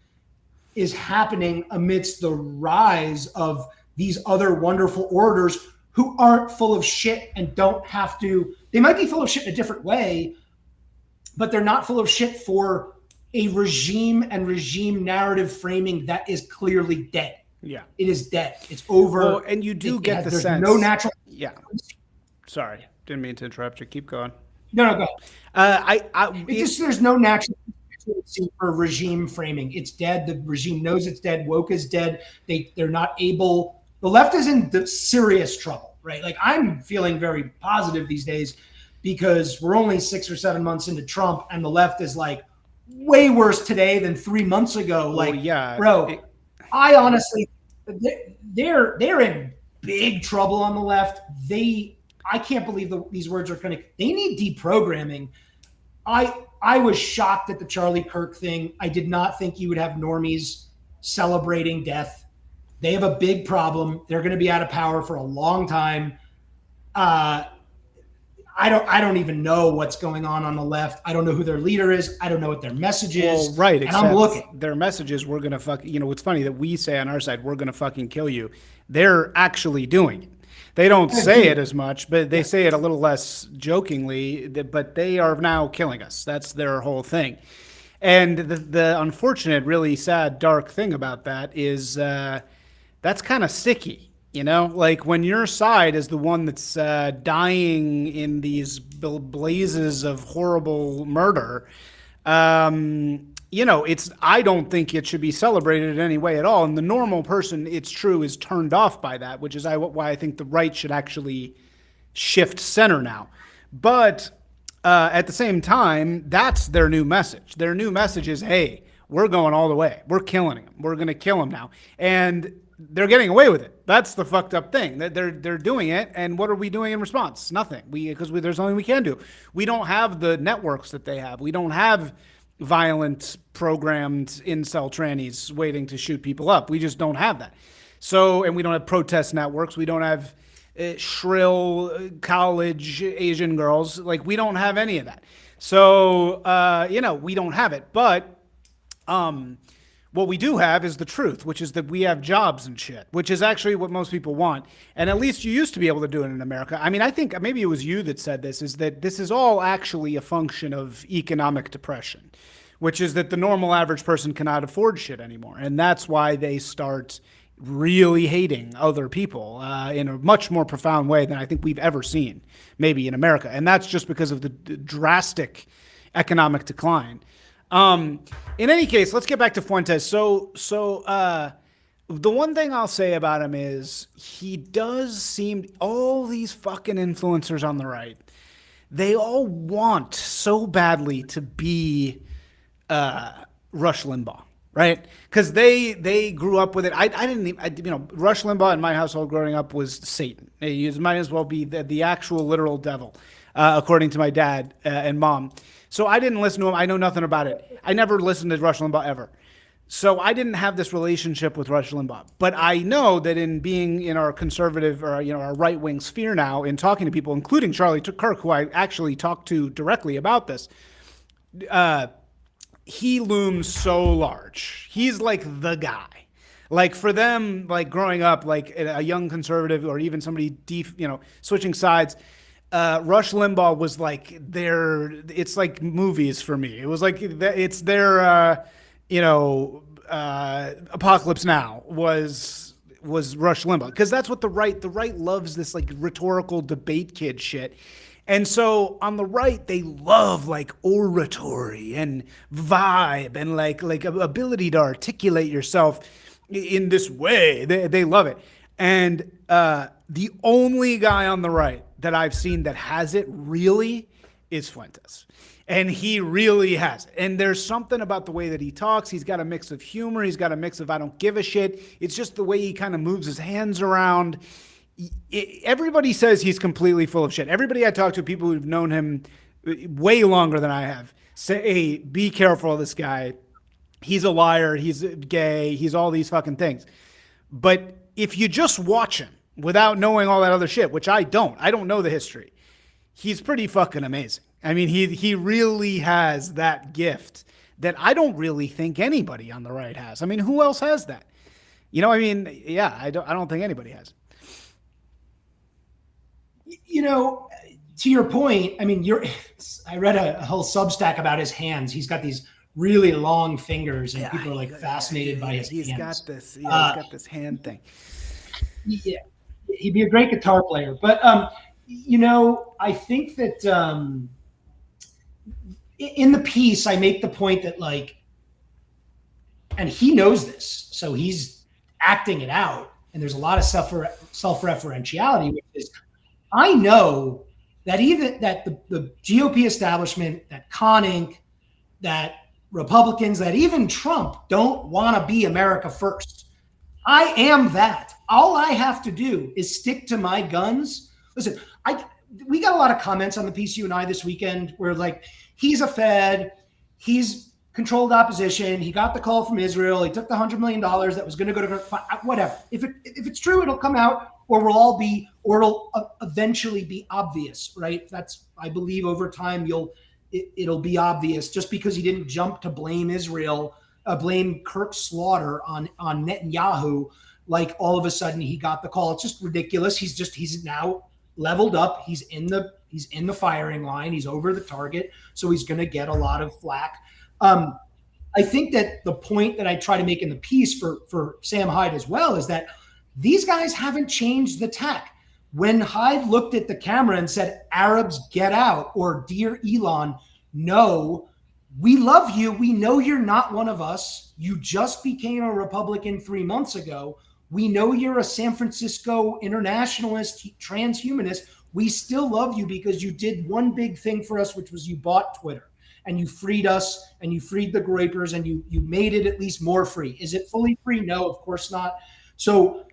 is happening amidst the rise of these other wonderful orators who aren't full of shit and don't have to. They might be full of shit in a different way, but they're not full of shit for a regime and regime narrative framing that is clearly dead. Yeah, it is dead. It's over. Well, and you do get the sense. No natural. Yeah. Sorry. Didn't mean to interrupt you. Keep going. No, go ahead. There's no natural for regime framing. It's dead. The regime knows it's dead. Woke is dead. They're not able. The left is in the serious trouble, right? Like I'm feeling very positive these days because we're only 6 or 7 months into Trump, and the left is like way worse today than 3 months ago. Like, yeah, bro, I honestly, they're in big trouble on the left. I can't believe these words are going to. They need deprogramming. I was shocked at the Charlie Kirk thing. I did not think you would have normies celebrating death. They have a big problem. They're going to be out of power for a long time. I don't even know what's going on the left. I don't know who their leader is. I don't know what their message is. Well, right. And I'm looking. Their message is we're going to fuck. It's funny that we say on our side, we're going to fucking kill you. They're actually doing it. They don't say it as much, but they say it a little less jokingly, but they are now killing us. That's their whole thing. And the unfortunate, really sad, dark thing about that is that's kind of sticky. Like when your side is the one that's dying in these blazes of horrible murder, I don't think it should be celebrated in any way at all. And the normal person, it's true, is turned off by that, which is why I think the right should actually shift center now. But at the same time, that's their new message. Their new message is, hey, we're going all the way. We're killing him. We're going to kill him now. And they're getting away with it. That's the fucked up thing. They're doing it, and what are we doing in response? Nothing. Because there's nothing we can do. We don't have the networks that they have. We don't have violent, programmed incel trannies waiting to shoot people up. We just don't have that. So, and we don't have protest networks. We don't have shrill college Asian girls. Like, we don't have any of that. So, we don't have it. But what we do have is the truth, which is that we have jobs and shit, which is actually what most people want. And at least you used to be able to do it in America. I mean, I think maybe it was you that said this, is that this is all actually a function of economic depression, which is that the normal average person cannot afford shit anymore. And that's why they start really hating other people in a much more profound way than I think we've ever seen, maybe in America. And that's just because of the drastic economic decline. In any case, let's get back to Fuentes. So the one thing I'll say about him is he does seem, all these fucking influencers on the right, they all want so badly to be Rush Limbaugh, right? Because they grew up with it. I didn't even, Rush Limbaugh in my household growing up was Satan. He might as well be the actual literal devil, according to my dad and mom. So I didn't listen to him. I know nothing about it. I never listened to Rush Limbaugh ever. So I didn't have this relationship with Rush Limbaugh. But I know that in being in our conservative or our right-wing sphere now, in talking to people, including Charlie Kirk, who I actually talked to directly about this, he looms so large. He's like the guy. Like for them, like growing up, like a young conservative or even somebody switching sides, Rush Limbaugh was like it's like movies for me. It was like it's their Apocalypse Now was Rush Limbaugh, because that's what the right loves, this like rhetorical debate kid shit. And so on the right, they love like oratory and vibe and like ability to articulate yourself in this way. They love it. And the only guy on the right that I've seen that has it really is Fuentes. And he really has it. And there's something about the way that he talks. He's got a mix of humor. He's got a mix of I don't give a shit. It's just the way he kind of moves his hands around. Everybody says he's completely full of shit. Everybody I talk to, people who've known him way longer than I have, say, hey, be careful of this guy. He's a liar. He's gay. He's all these fucking things. But if you just watch him without knowing all that other shit, which I don't know the history, he's pretty fucking amazing. I mean, he really has that gift that I don't really think anybody on the right has. I mean, who else has that? I don't think anybody has. To your point, I mean, I read a whole Substack about his hands. He's got these really long fingers, and people are like fascinated by his hands. He's got this hand thing. Yeah, he'd be a great guitar player. But I think that in the piece, I make the point that like, and he knows this, so he's acting it out. And there's a lot of self-referentiality, which is, I know that even that the GOP establishment, that Con Inc., that Republicans, that even Trump don't want to be America first. I am that. All I have to do is stick to my guns. Listen, we got a lot of comments on the piece, you and I, this weekend, where like, he's a Fed, he's controlled opposition, he got the call from Israel, he took the $100 million that was going to go to whatever. If it's true, it'll come out, or it'll eventually be obvious, right? That's, I believe, over time it'll be obvious. Just because he didn't jump to blame Israel, blame Kirk Slaughter on Netanyahu, like all of a sudden he got the call. It's just ridiculous. He's now leveled up. He's in the firing line. He's over the target, so he's going to get a lot of flack. I think that the point that I try to make in the piece for Sam Hyde as well is that these guys haven't changed the tack. When Hyde looked at the camera and said, "Arabs get out," or "Dear Elon, no, we love you. We know you're not one of us. You just became a Republican 3 months ago. We know you're a San Francisco internationalist, transhumanist. We still love you because you did one big thing for us, which was you bought Twitter. And you freed us, and you freed the Groypers, and you made it at least more free. Is it fully free? No, of course not. So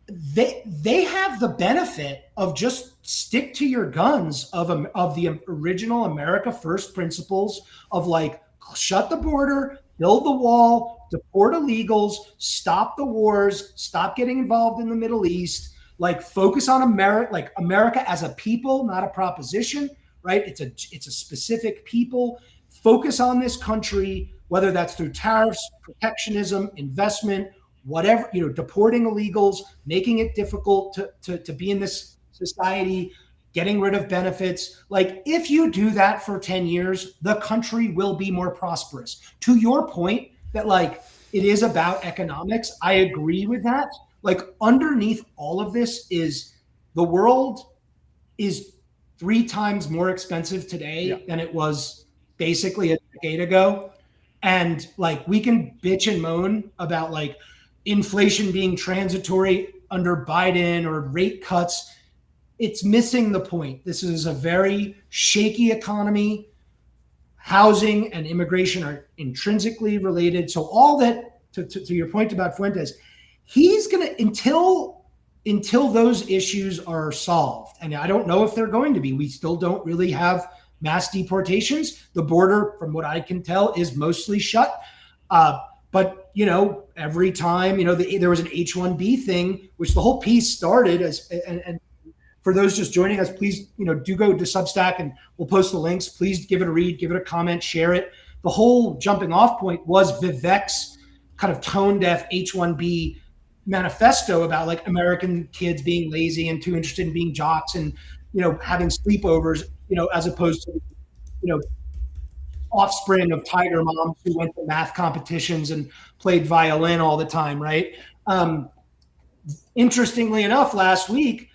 they have the benefit of just stick to your guns of the original America First principles of like, shut the border, build the wall, deport illegals, stop the wars, stop getting involved in the Middle East, like focus on America as a people, not a proposition. Right? It's a specific people. Focus on this country, whether that's through tariffs, protectionism, investment, whatever, deporting illegals, making it difficult to be in this society, getting rid of benefits. Like, if you do that for 10 years, the country will be more prosperous. To your point that like it is about economics, I agree with that. Like, underneath all of this is the world is 3 times more expensive today than it was basically a decade ago. And like, we can bitch and moan about like inflation being transitory under Biden or rate cuts. It's missing the point. This is a very shaky economy. Housing and immigration are intrinsically related. So all that, to your point about Fuentes, he's going to, until those issues are solved. And I don't know if they're going to be. We still don't really have mass deportations. The border, from what I can tell, is mostly shut. But, every time, there was an H-1B thing, which the whole piece started as, and for those just joining us, please, do go to Substack and we'll post the links. Please give it a read, give it a comment, share it. The whole jumping off point was Vivek's kind of tone-deaf H-1B manifesto about like American kids being lazy and too interested in being jocks and having sleepovers, as opposed to offspring of tiger moms who went to math competitions and played violin all the time, right? Interestingly enough, last week,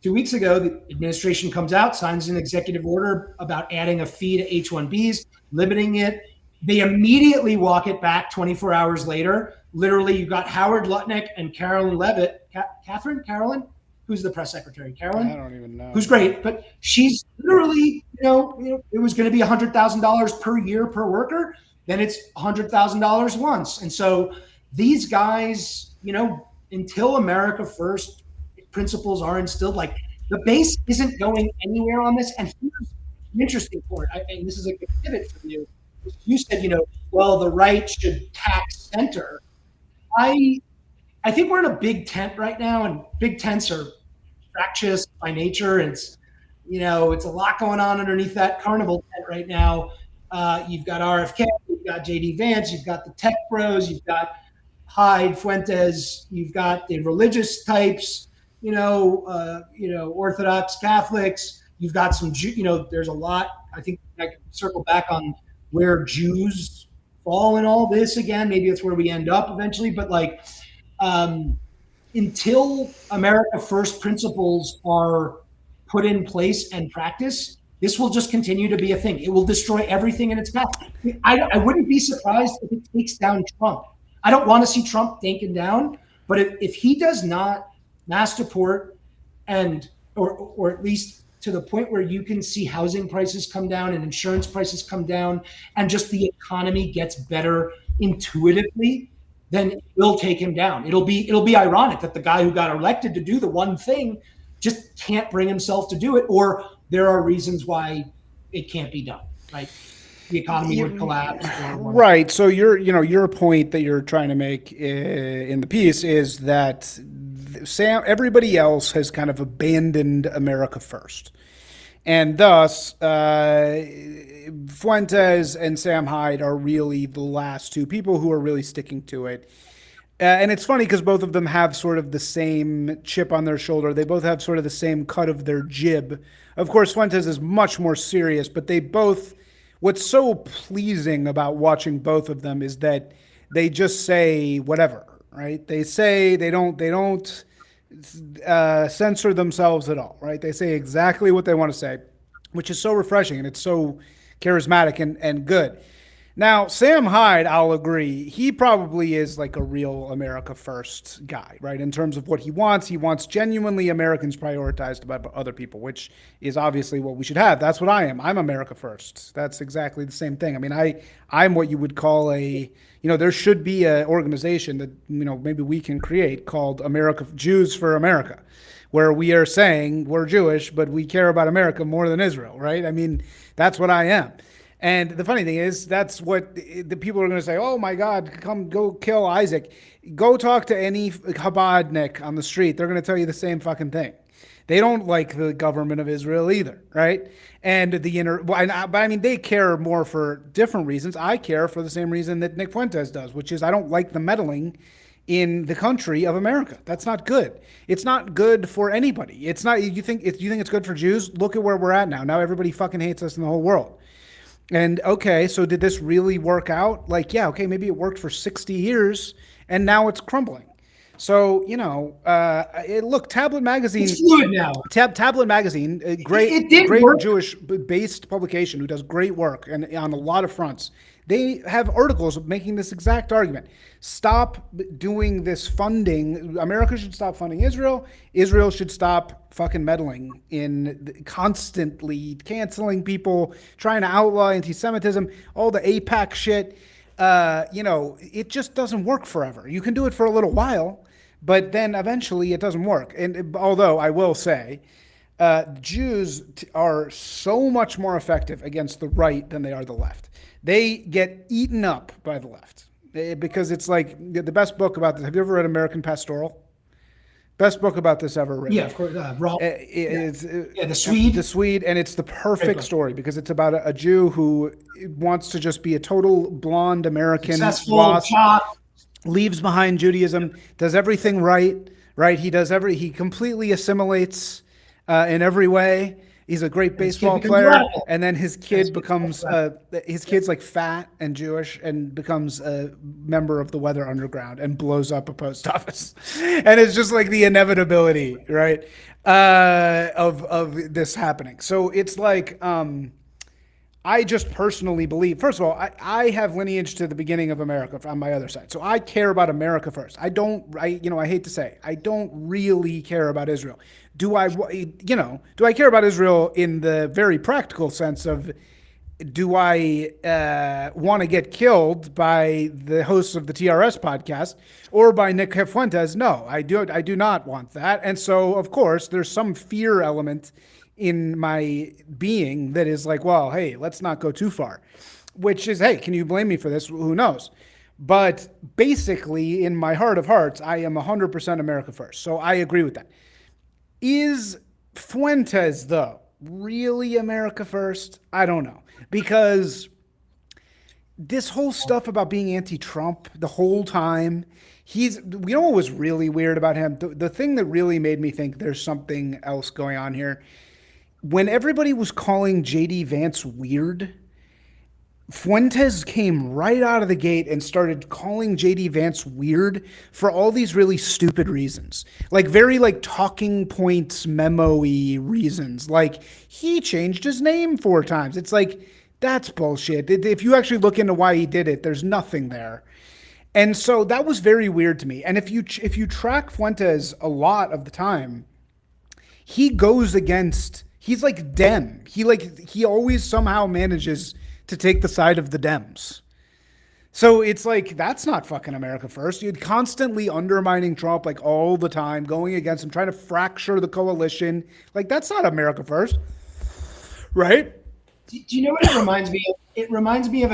2 weeks ago, the administration comes out, signs an executive order about adding a fee to H-1Bs, limiting it. They immediately walk it back 24 hours later. Literally, you got Howard Lutnick and Carolyn Levitt. Carolyn? Who's the press secretary? Carolyn? I don't even know. Who's great, but she's literally, it was going to be $100,000 per year per worker. Then it's $100,000 once. And so these guys, until America First principles are instilled, like the base isn't going anywhere on this. And here's an interesting point, and this is a good pivot for you. You said, well, the right should tax center. I think we're in a big tent right now, and big tents are fractious by nature. And it's a lot going on underneath that carnival tent right now. You've got RFK, you've got JD Vance, you've got the tech bros, you've got Hyde, Fuentes, you've got the religious types, Orthodox Catholics. You've got some, there's a lot. I think I can circle back on where Jews fall in all this again. Maybe that's where we end up eventually. But like, until America First principles are put in place and practice, this will just continue to be a thing. It will destroy everything in its path. I wouldn't be surprised if it takes down Trump. I don't want to see Trump taken down, but if he does not mass deport and or at least to the point where you can see housing prices come down and insurance prices come down and just the economy gets better intuitively, then it will take him down. It'll be ironic that the guy who got elected to do the one thing just can't bring himself to do it, or there are reasons why it can't be done. Right? The economy would collapse. Right. So your point that you're trying to make in the piece is that everybody else has kind of abandoned America first, and thus Fuentes and Sam Hyde are really the last two people who are really sticking to it. And it's funny because both of them have sort of the same chip on their shoulder. They both have sort of the same cut of their jib. Of course, Fuentes is much more serious, but they both. What's so pleasing about watching both of them is that they just say whatever, right? They say they don't censor themselves at all, right? They say exactly what they want to say, which is so refreshing and it's so charismatic and good. Now, Sam Hyde, I'll agree, he probably is like a real America First guy, right? In terms of what he wants genuinely Americans prioritized above other people, which is obviously what we should have. That's what I am. I'm America First. That's exactly the same thing. I mean, I'm what you would call there should be an organization that, maybe we can create called Jews for America, where we are saying we're Jewish, but we care about America more than Israel, right? I mean, that's what I am. And the funny thing is, that's what the people are going to say. Oh my God, go kill Isaac. Go talk to any Chabadnik on the street. They're going to tell you the same fucking thing. They don't like the government of Israel either, right? And they care more for different reasons. I care for the same reason that Nick Fuentes does, which is I don't like the meddling in the country of America. That's not good. It's not good for anybody. It's not. You think it's good for Jews? Look at where we're at now. Now everybody fucking hates us in the whole world. And okay, so did this really work out? Like, yeah, okay, maybe it worked for 60 years and now it's crumbling. So, look, Tablet Magazine. It's fluid now. Tablet Magazine, a great Jewish-based publication who does great work and on a lot of fronts. They have articles making this exact argument. Stop doing this funding. America should stop funding Israel. Israel should stop fucking meddling in constantly canceling people, trying to outlaw anti-Semitism, all the AIPAC shit. It just doesn't work forever. You can do it for a little while, but then eventually it doesn't work. And although I will say, Jews are so much more effective against the right than they are the left. They get eaten up by the left because it's like the best book about this. Have you ever read American Pastoral? Best book about this ever written. Yeah, of course. The Swede. The Swede, and it's the perfect story because it's about a Jew who wants to just be a total blonde American successful, leaves behind Judaism, does everything right. He completely assimilates in every way. He's a great baseball player, and then his kid becomes like fat and Jewish and becomes a member of the Weather Underground and blows up a post office, and it's just like the inevitability, right, of this happening. So it's like I just personally believe. First of all, I have lineage to the beginning of America on my other side, so I care about America first. I hate to say, I don't really care about Israel. Do I care about Israel in the very practical sense of, do I want to get killed by the hosts of the TRS podcast or by Nick Fuentes? No, I do not want that. And so, of course, there's some fear element in my being that is like, well, hey, let's not go too far, which is, hey, can you blame me for this? Who knows? But basically, in my heart of hearts, I am 100% America first. So I agree with that. Is Fuentes, though, really America first? I don't know. Because this whole stuff about being anti-Trump the whole time, what was really weird about him? The thing that really made me think there's something else going on here, when everybody was calling J.D. Vance weird, Fuentes came right out of the gate and started calling JD Vance weird for all these really stupid reasons. Like very like talking points memo-y reasons. Like he changed his name 4 times. It's like that's bullshit. If you actually look into why he did it, there's nothing there. And so that was very weird to me. And if you track Fuentes a lot of the time, he goes against he's like Dem. He always somehow manages to take the side of the Dems. So it's like that's not fucking America first. You're constantly undermining Trump like all the time, going against him, trying to fracture the coalition. Like that's not America first, right? Do you know what it reminds me of? It reminds me of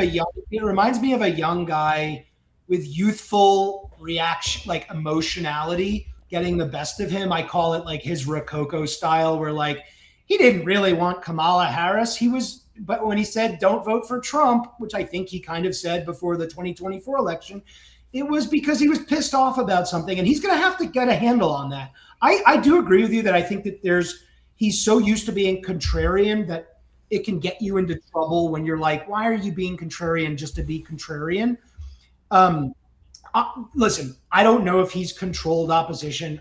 a young guy with youthful reaction, like emotionality getting the best of him. I call it like his Rococo style, where like he didn't really want Kamala Harris. But when he said don't vote for Trump, which I think he kind of said before the 2024 election, it was because he was pissed off about something, and he's going to have to get a handle on that. I do agree with you that I think that he's so used to being contrarian that it can get you into trouble when you're like, why are you being contrarian just to be contrarian? Um, Listen, I don't know if he's controlled opposition.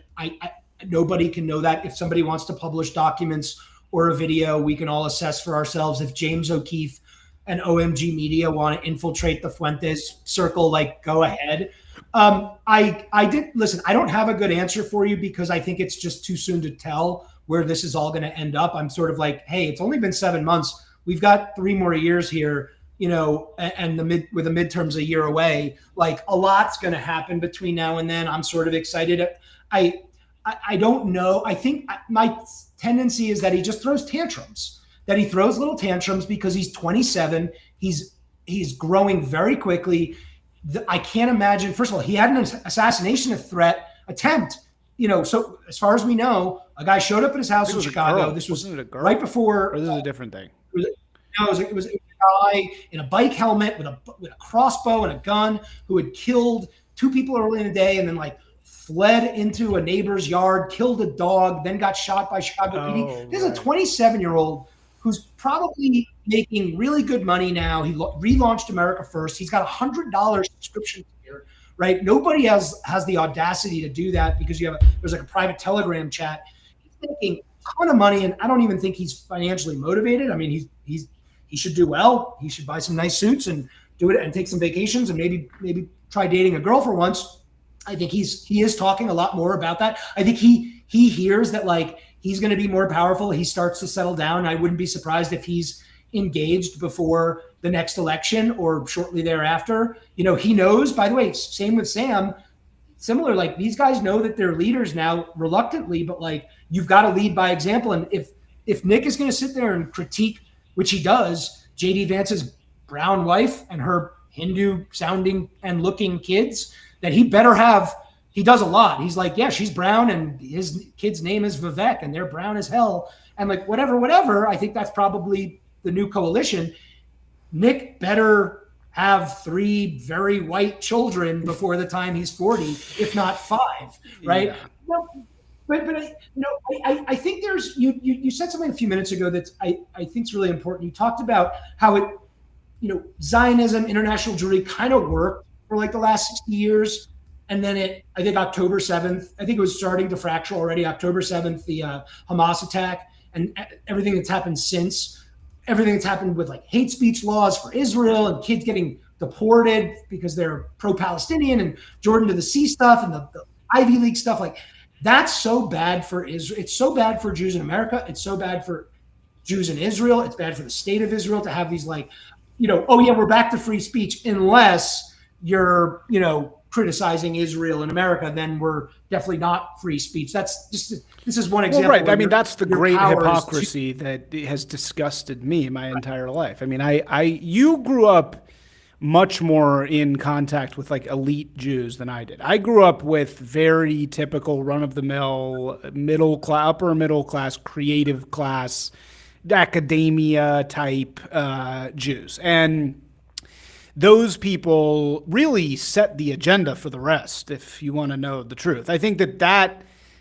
Nobody can know that. If somebody wants to publish documents or a video, we can all assess for ourselves. If James O'Keefe and OMG Media want to infiltrate the Fuentes circle, like go ahead. I did listen. I don't have a good answer for you because I think it's just too soon to tell where this is all going to end up. I'm sort of like, hey, it's only been 7 months. We've got 3 more years here, and with the midterms a year away. Like a lot's going to happen between now and then. I'm sort of excited. I don't know. I think my tendency is that he just throws tantrums. That he throws little tantrums because he's 27. He's growing very quickly. I can't imagine. First of all, he had an assassination threat attempt. So as far as we know, a guy showed up at his house in Chicago. This was right before. Or this is a different thing. It was a guy in a bike helmet with a crossbow and a gun who had killed 2 people early in the day, and then like fled into a neighbor's yard, killed a dog, then got shot by Chicago PD. This is a 27-year-old who's probably making really good money now. He relaunched America First. He's got $100 subscription here, right? Nobody else has the audacity to do that because there's like a private Telegram chat. He's making a ton of money, and I don't even think he's financially motivated. I mean, he should do well. He should buy some nice suits and do it and take some vacations and maybe try dating a girl for once. I think he is talking a lot more about that. I think he hears that like he's going to be more powerful. He starts to settle down. I wouldn't be surprised if he's engaged before the next election or shortly thereafter. He knows, by the way, same with Sam, similar, like these guys know that they're leaders now reluctantly, but like you've got to lead by example. And if Nick is going to sit there and critique, which he does, JD Vance's brown wife and her Hindu sounding and looking kids, that he better have. He does a lot. He's like, yeah, she's brown and his kid's name is Vivek and they're brown as hell. And like, whatever. I think that's probably the new coalition. Nick better have 3 very white children before the time he's 40, if not 5, right? Yeah. But I think there's you said something a few minutes ago that I think is really important. You talked about how it, Zionism, international Jewry kind of worked for like the last 60 years. And then I think October 7th, I think it was starting to fracture already. October 7th, the Hamas attack and everything that's happened since, everything that's happened with like hate speech laws for Israel and kids getting deported because they're pro-Palestinian and Jordan to the Sea stuff and the Ivy League stuff. Like that's so bad for Israel. It's so bad for Jews in America. It's so bad for Jews in Israel. It's bad for the state of Israel to have these like, oh yeah, we're back to free speech unless you're, criticizing Israel in America, then we're definitely not free speech. This is one example. Well, right. I mean, that's the great hypocrisy that has disgusted me my entire life. I mean, you grew up much more in contact with like elite Jews than I did. I grew up with very typical run-of-the-mill upper middle class, creative class, academia type Jews. And those people really set the agenda for the rest, if you want to know the truth. I think that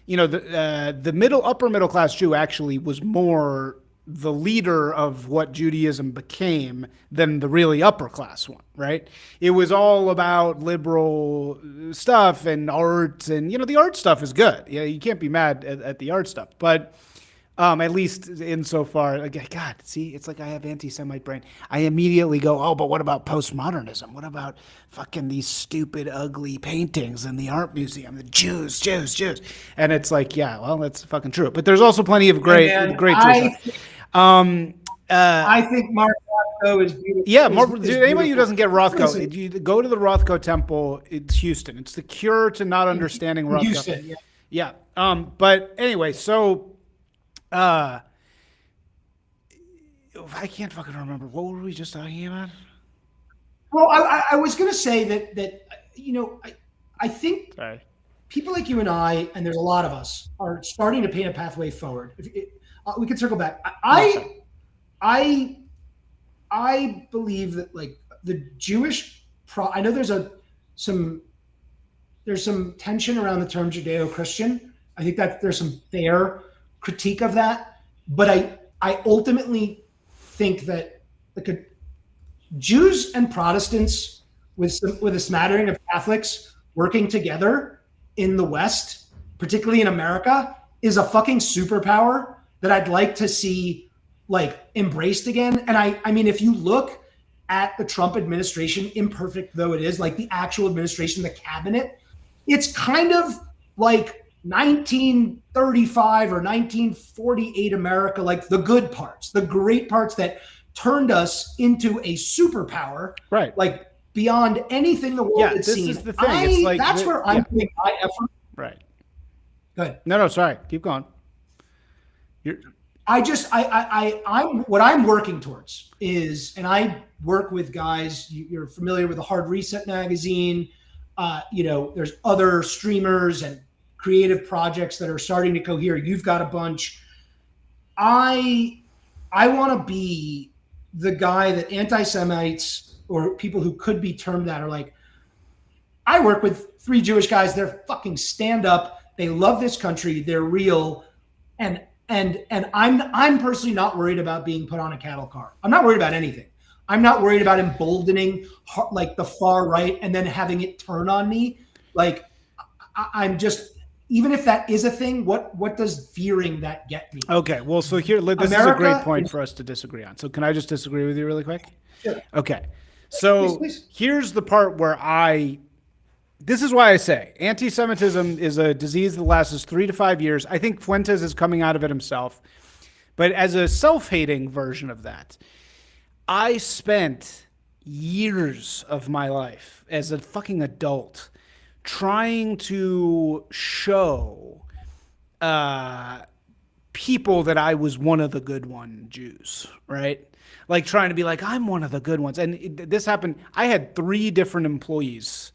the upper middle class Jew actually was more the leader of what Judaism became than the really upper class one, right? It was all about liberal stuff and art, and the art stuff is good. Yeah, you can't be mad at the art stuff, but at least insofar, God, see, it's like I have anti-Semite brain. I immediately go, oh, but what about postmodernism? What about fucking these stupid, ugly paintings in the art museum? The Jews, Jews, Jews. And it's like, yeah, well, that's fucking true. But there's also plenty of great Jewish art. I think Mark Rothko is beautiful. Yeah, anybody who doesn't get Rothko, you go to the Rothko temple. It's Houston. It's the cure to not understanding Rothko. Houston, yeah. But anyway, so I can't fucking remember. What were we just talking about? Well, I was going to say that I think people like you and I, and there's a lot of us, are starting to paint a pathway forward. We can circle back. I believe that like the Jewish I know there's some tension around the term Judeo-Christian. I think that there's some fair critique of that, but I ultimately think that like Jews and Protestants with a smattering of Catholics working together in the West, particularly in America, is a fucking superpower that I'd like to see like embraced again. And I mean, if you look at the Trump administration, imperfect though it is, like the actual administration, the cabinet, it's kind of like 1935 or 1948 America, like the good parts, the great parts that turned us into a superpower, right? Like beyond anything the world had seen. Is the thing. It's like that's where I'm putting my effort. Right. Good. No, sorry. Keep going. I'm what I'm working towards is, and I work with guys. You're familiar with the Hard Reset magazine. There's other streamers and creative projects that are starting to cohere. You've got a bunch. I want to be the guy that anti-Semites or people who could be termed that are like, I work with 3 Jewish guys. They're fucking stand up. They love this country. They're real. And I'm personally not worried about being put on a cattle car. I'm not worried about anything. I'm not worried about emboldening like the far right and then having it turn on me. Like I'm just, even if that is a thing, what does fearing that get me? Okay, well, so here, this is a great point for us to disagree on. So can I just disagree with you really quick? Sure. Okay, so please. Here's the part where this is why I say anti-Semitism is a disease that lasts 3 to 5 years. I think Fuentes is coming out of it himself. But as a self-hating version of that, I spent years of my life as a fucking adult trying to show people that I was one of the good Jews, right? Like trying to be like, I'm one of the good ones. And this happened. I had 3 different employees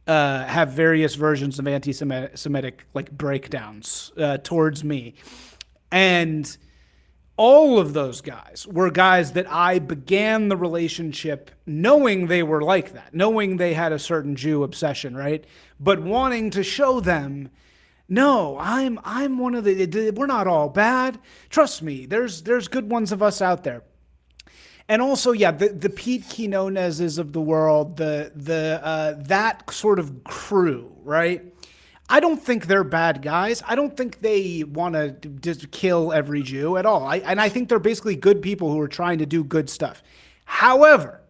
have various versions of anti-Semitic like breakdowns towards me. And all of those guys were guys that I began the relationship knowing they were like that, knowing they had a certain Jew obsession, right? But wanting to show them, no, I'm one of we're not all bad. Trust me, there's good ones of us out there. And also, yeah, the Pete Quinonez's of the world, that sort of crew, right? I don't think they're bad guys. I don't think they want to just kill every Jew at all. And I think they're basically good people who are trying to do good stuff. However,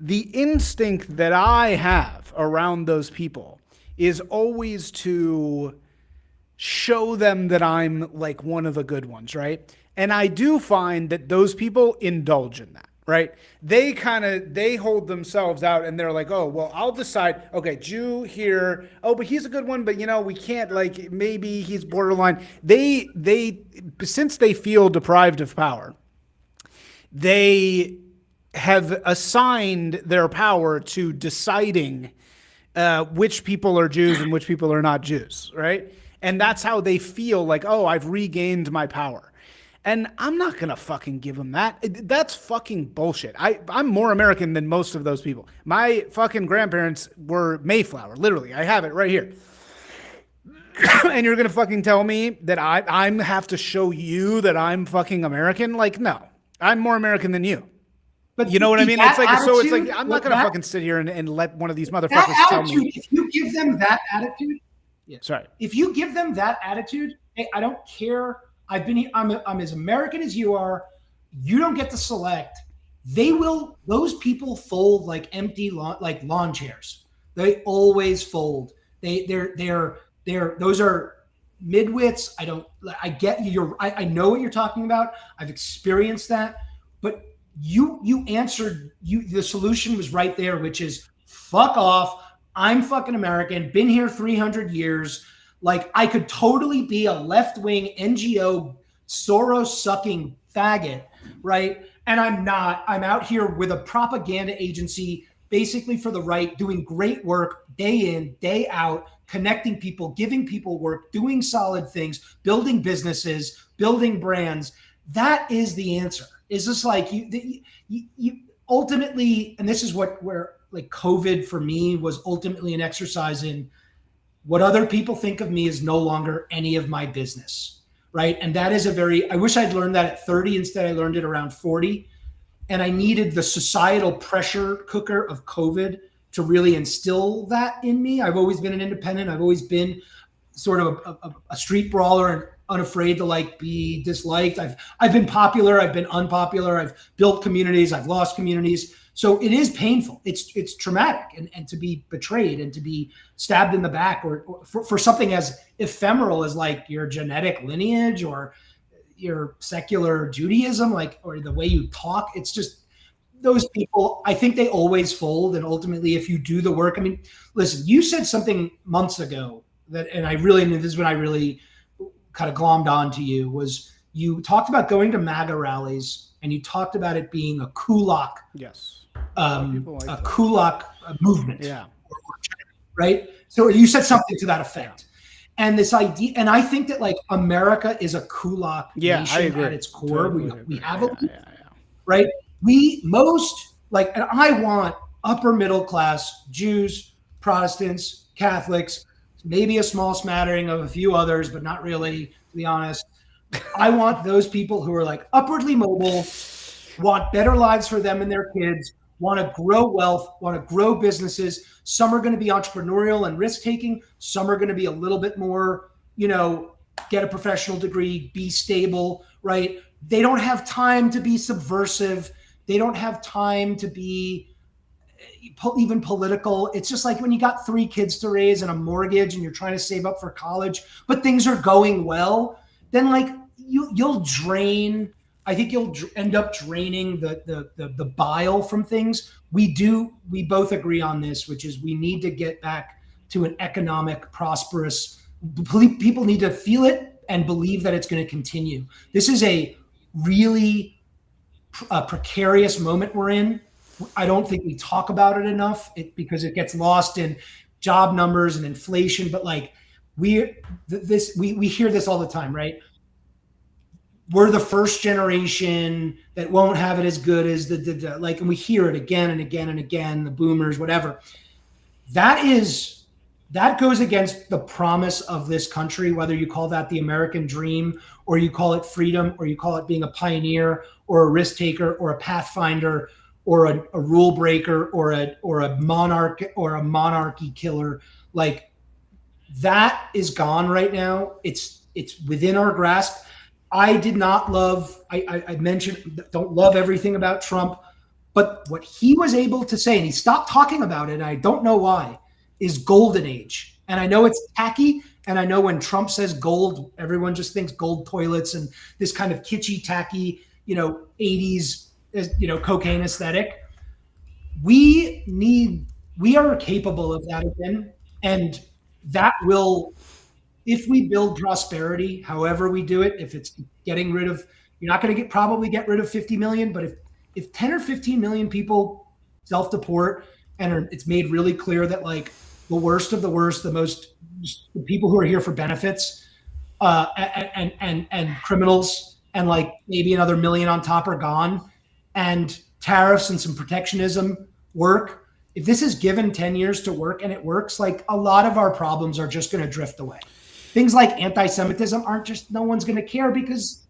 the instinct that I have around those people is always to show them that I'm like one of the good ones, right? And I do find that those people indulge in that. Right? They hold themselves out and they're like, oh, well, I'll decide, okay, Jew here. Oh, but he's a good one, but we can't, like, maybe he's borderline. They since they feel deprived of power, they have assigned their power to deciding which people are Jews and which people are not Jews, right? And that's how they feel like, oh, I've regained my power. And I'm not going to fucking give them that. That's fucking bullshit. I'm more American than most of those people. My fucking grandparents were Mayflower, literally. I have it right here. and you're gonna fucking tell me that I'm have to show you that I'm fucking American? Like, no, I'm more American than you. But You know what I mean? It's like so. It's like I'm not gonna that, fucking sit here and let one of these motherfuckers that tell attitude, me. if you give them that attitude, Sorry. If you give them that attitude, hey, I don't care. I'm as American as you are. You don't get to select. They will. Those people fold like empty like lawn chairs. They always fold. They're those are midwits. I get you. I know what you're talking about. I've experienced that. But you answered. The solution was right there, which is fuck off. I'm fucking American. Been here 300 years. Like, I could totally be a left-wing NGO Soros sucking faggot, right? And I'm not. I'm out here with a propaganda agency, basically for the right, doing great work day in, day out, connecting people, giving people work, doing solid things, building businesses, building brands. That is the answer. It's just like you ultimately, and this is where like COVID for me was ultimately an exercise in what other people think of me is no longer any of my business, right? And that is I wish I'd learned that at 30. Instead, I learned it around 40. And I needed the societal pressure cooker of COVID to really instill that in me. I've always been an independent. I've always been sort of a street brawler and unafraid to like be disliked. I've been popular. I've been unpopular. I've built communities. I've lost communities. So it is painful. It's traumatic, and to be betrayed and to be stabbed in the back or for something as ephemeral as like your genetic lineage or your secular Judaism, like, or the way you talk. It's just those people, I think they always fold. And ultimately, if you do the work, I mean, listen, you said something months ago and I really knew this is when I really kind of glommed on to you, was you talked about going to MAGA rallies and you talked about it being a kulak. Yes. A kulak movement. Yeah. Right. So you said something to that effect. And this idea, and I think that like America is a kulak nation at its core. Totally we have a right. We most like, and I want upper middle class Jews, Protestants, Catholics, maybe a small smattering of a few others, but not really, to be honest. I want those people who are like upwardly mobile, want better lives for them and their kids, want to grow wealth, want to grow businesses. Some are going to be entrepreneurial and risk-taking. Some are going to be a little bit more, get a professional degree, be stable, right? They don't have time to be subversive. They don't have time to be even political. It's just like when you got 3 kids to raise and a mortgage and you're trying to save up for college, but things are going well, then like you'll drain. I think you'll end up draining the bile from things. We both agree on this, which is we need to get back to an economic, prosperous. People need to feel it and believe that it's going to continue. This is a really precarious moment we're in. I don't think we talk about it enough because it gets lost in job numbers and inflation. But like we hear this all the time, right? We're the first generation that won't have it as good as the like, and we hear it again and again and again, the boomers, whatever. That goes against the promise of this country, whether you call that the American dream or you call it freedom or you call it being a pioneer or a risk taker or a pathfinder or a rule breaker or a monarch or a monarchy killer. Like, that is gone right now. It's within our grasp. I did not love, I mentioned, don't love everything about Trump, but what he was able to say, and he stopped talking about it, and I don't know why, is golden age. And I know it's tacky, and I know when Trump says gold, everyone just thinks gold toilets and this kind of kitschy, tacky, 80s, cocaine aesthetic. We are capable of that again. And that will, if we build prosperity, however we do it, if it's getting rid of, you're not going to probably get rid of 50 million, but if 10 or 15 million people self-deport and it's made really clear that like the worst of the worst, the people who are here for benefits and criminals and like maybe another million on top are gone, and tariffs and some protectionism work. If this is given 10 years to work and it works, like a lot of our problems are just going to drift away. things like anti-Semitism aren't just, no one's going to care because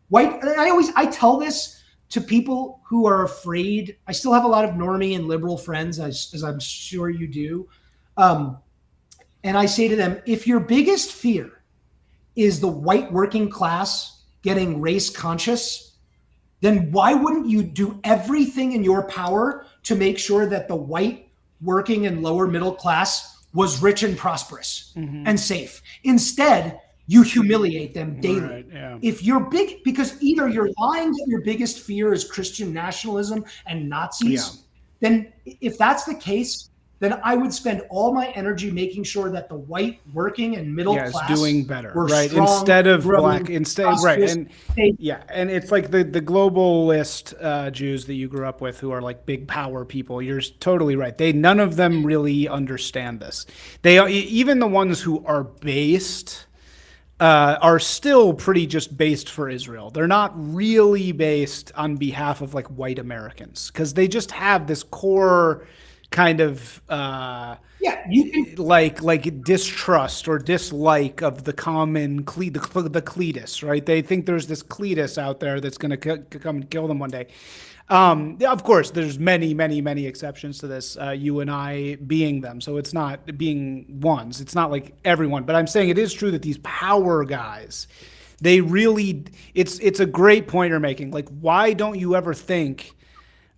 white. I tell this to people who are afraid. I still have a lot of normie and liberal friends, as I'm sure you do. And I say to them, if your biggest fear is the white working class getting race conscious, then why wouldn't you do everything in your power to make sure that the white working and lower middle class was rich and prosperous and safe? Instead, you humiliate them daily. Right, yeah. If you're big, because either you're lying that your biggest fear is Christian nationalism and Nazis, then if that's the case, then I would spend all my energy making sure that the white working and middle class doing better, were right? strong, Instead of growing, black, instead, prosperous. right? And it's like the globalist Jews that you grew up with, who are like big power people. You're totally right. None of them really understand this. Even the ones who are based. Are still pretty just based for Israel. They're not really based on behalf of like white Americans, because they just have this core kind of like distrust or dislike of the common the Cletus, right? They think there's this Cletus out there that's going to come and kill them one day. Of course, there's many, many, many exceptions to this, you and I being them. So it's not being ones. It's not like everyone. But I'm saying it is true that these power guys, they really, it's a great point you're making. Like, why don't you ever think,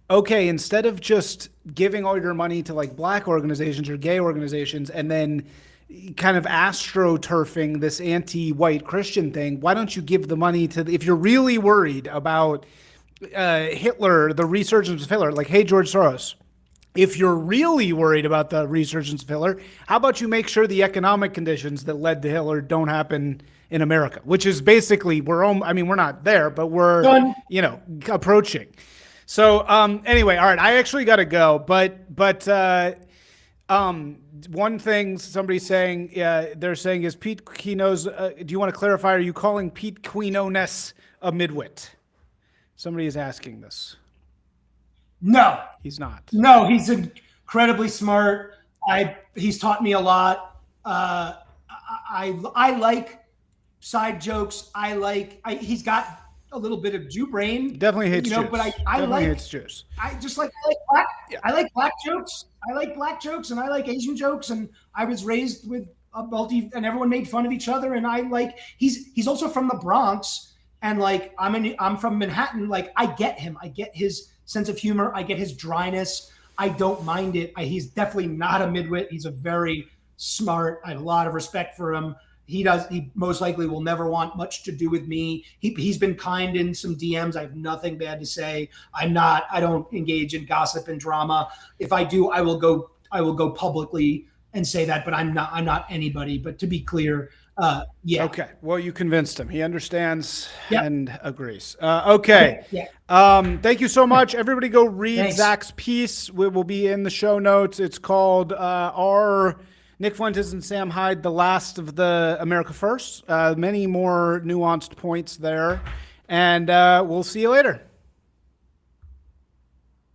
okay, instead of just giving all your money to like black organizations or gay organizations and then kind of astroturfing this anti-white Christian thing, why don't you give the money to, if you're really worried about Hitler, the resurgence of Hitler, like, hey, George Soros, if you're really worried about the resurgence of Hitler, how about you make sure the economic conditions that led to Hitler don't happen in America, which is basically, we're not there, but we're, done. Approaching. So anyway, all right, I actually got to go, but one thing somebody's saying, they're saying is Pete Quinones, do you want to clarify, are you calling Pete Quinones a midwit? Somebody is asking this. No, he's not. No, he's incredibly smart. He's taught me a lot. I like side jokes. He's got a little bit of Jew brain. Definitely hates Jews. But I hates Jews. I like black jokes. I like black jokes and I like Asian jokes. And I was raised with and everyone made fun of each other. And he's also from the Bronx. And like, I'm from Manhattan. Like, I get him. I get his sense of humor. I get his dryness. I don't mind it. He's definitely not a midwit. He's a very smart. I have a lot of respect for him. He most likely will never want much to do with me. He's been kind in some DMs. I have nothing bad to say. I don't engage in gossip and drama. If I do, I will go publicly and say that, but I'm not anybody. But to be clear, yeah. Okay. Well, you convinced him. He understands and agrees. Okay. Yeah. Thank you so much. Everybody go read Thanks. Zach's piece. We will be in the show notes. It's called Are Nick Fuentes and Sam Hyde the Last of the America First? Many more nuanced points there. And we'll see you later.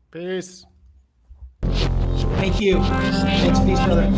Peace. Thank you. Thanks, peace, brother.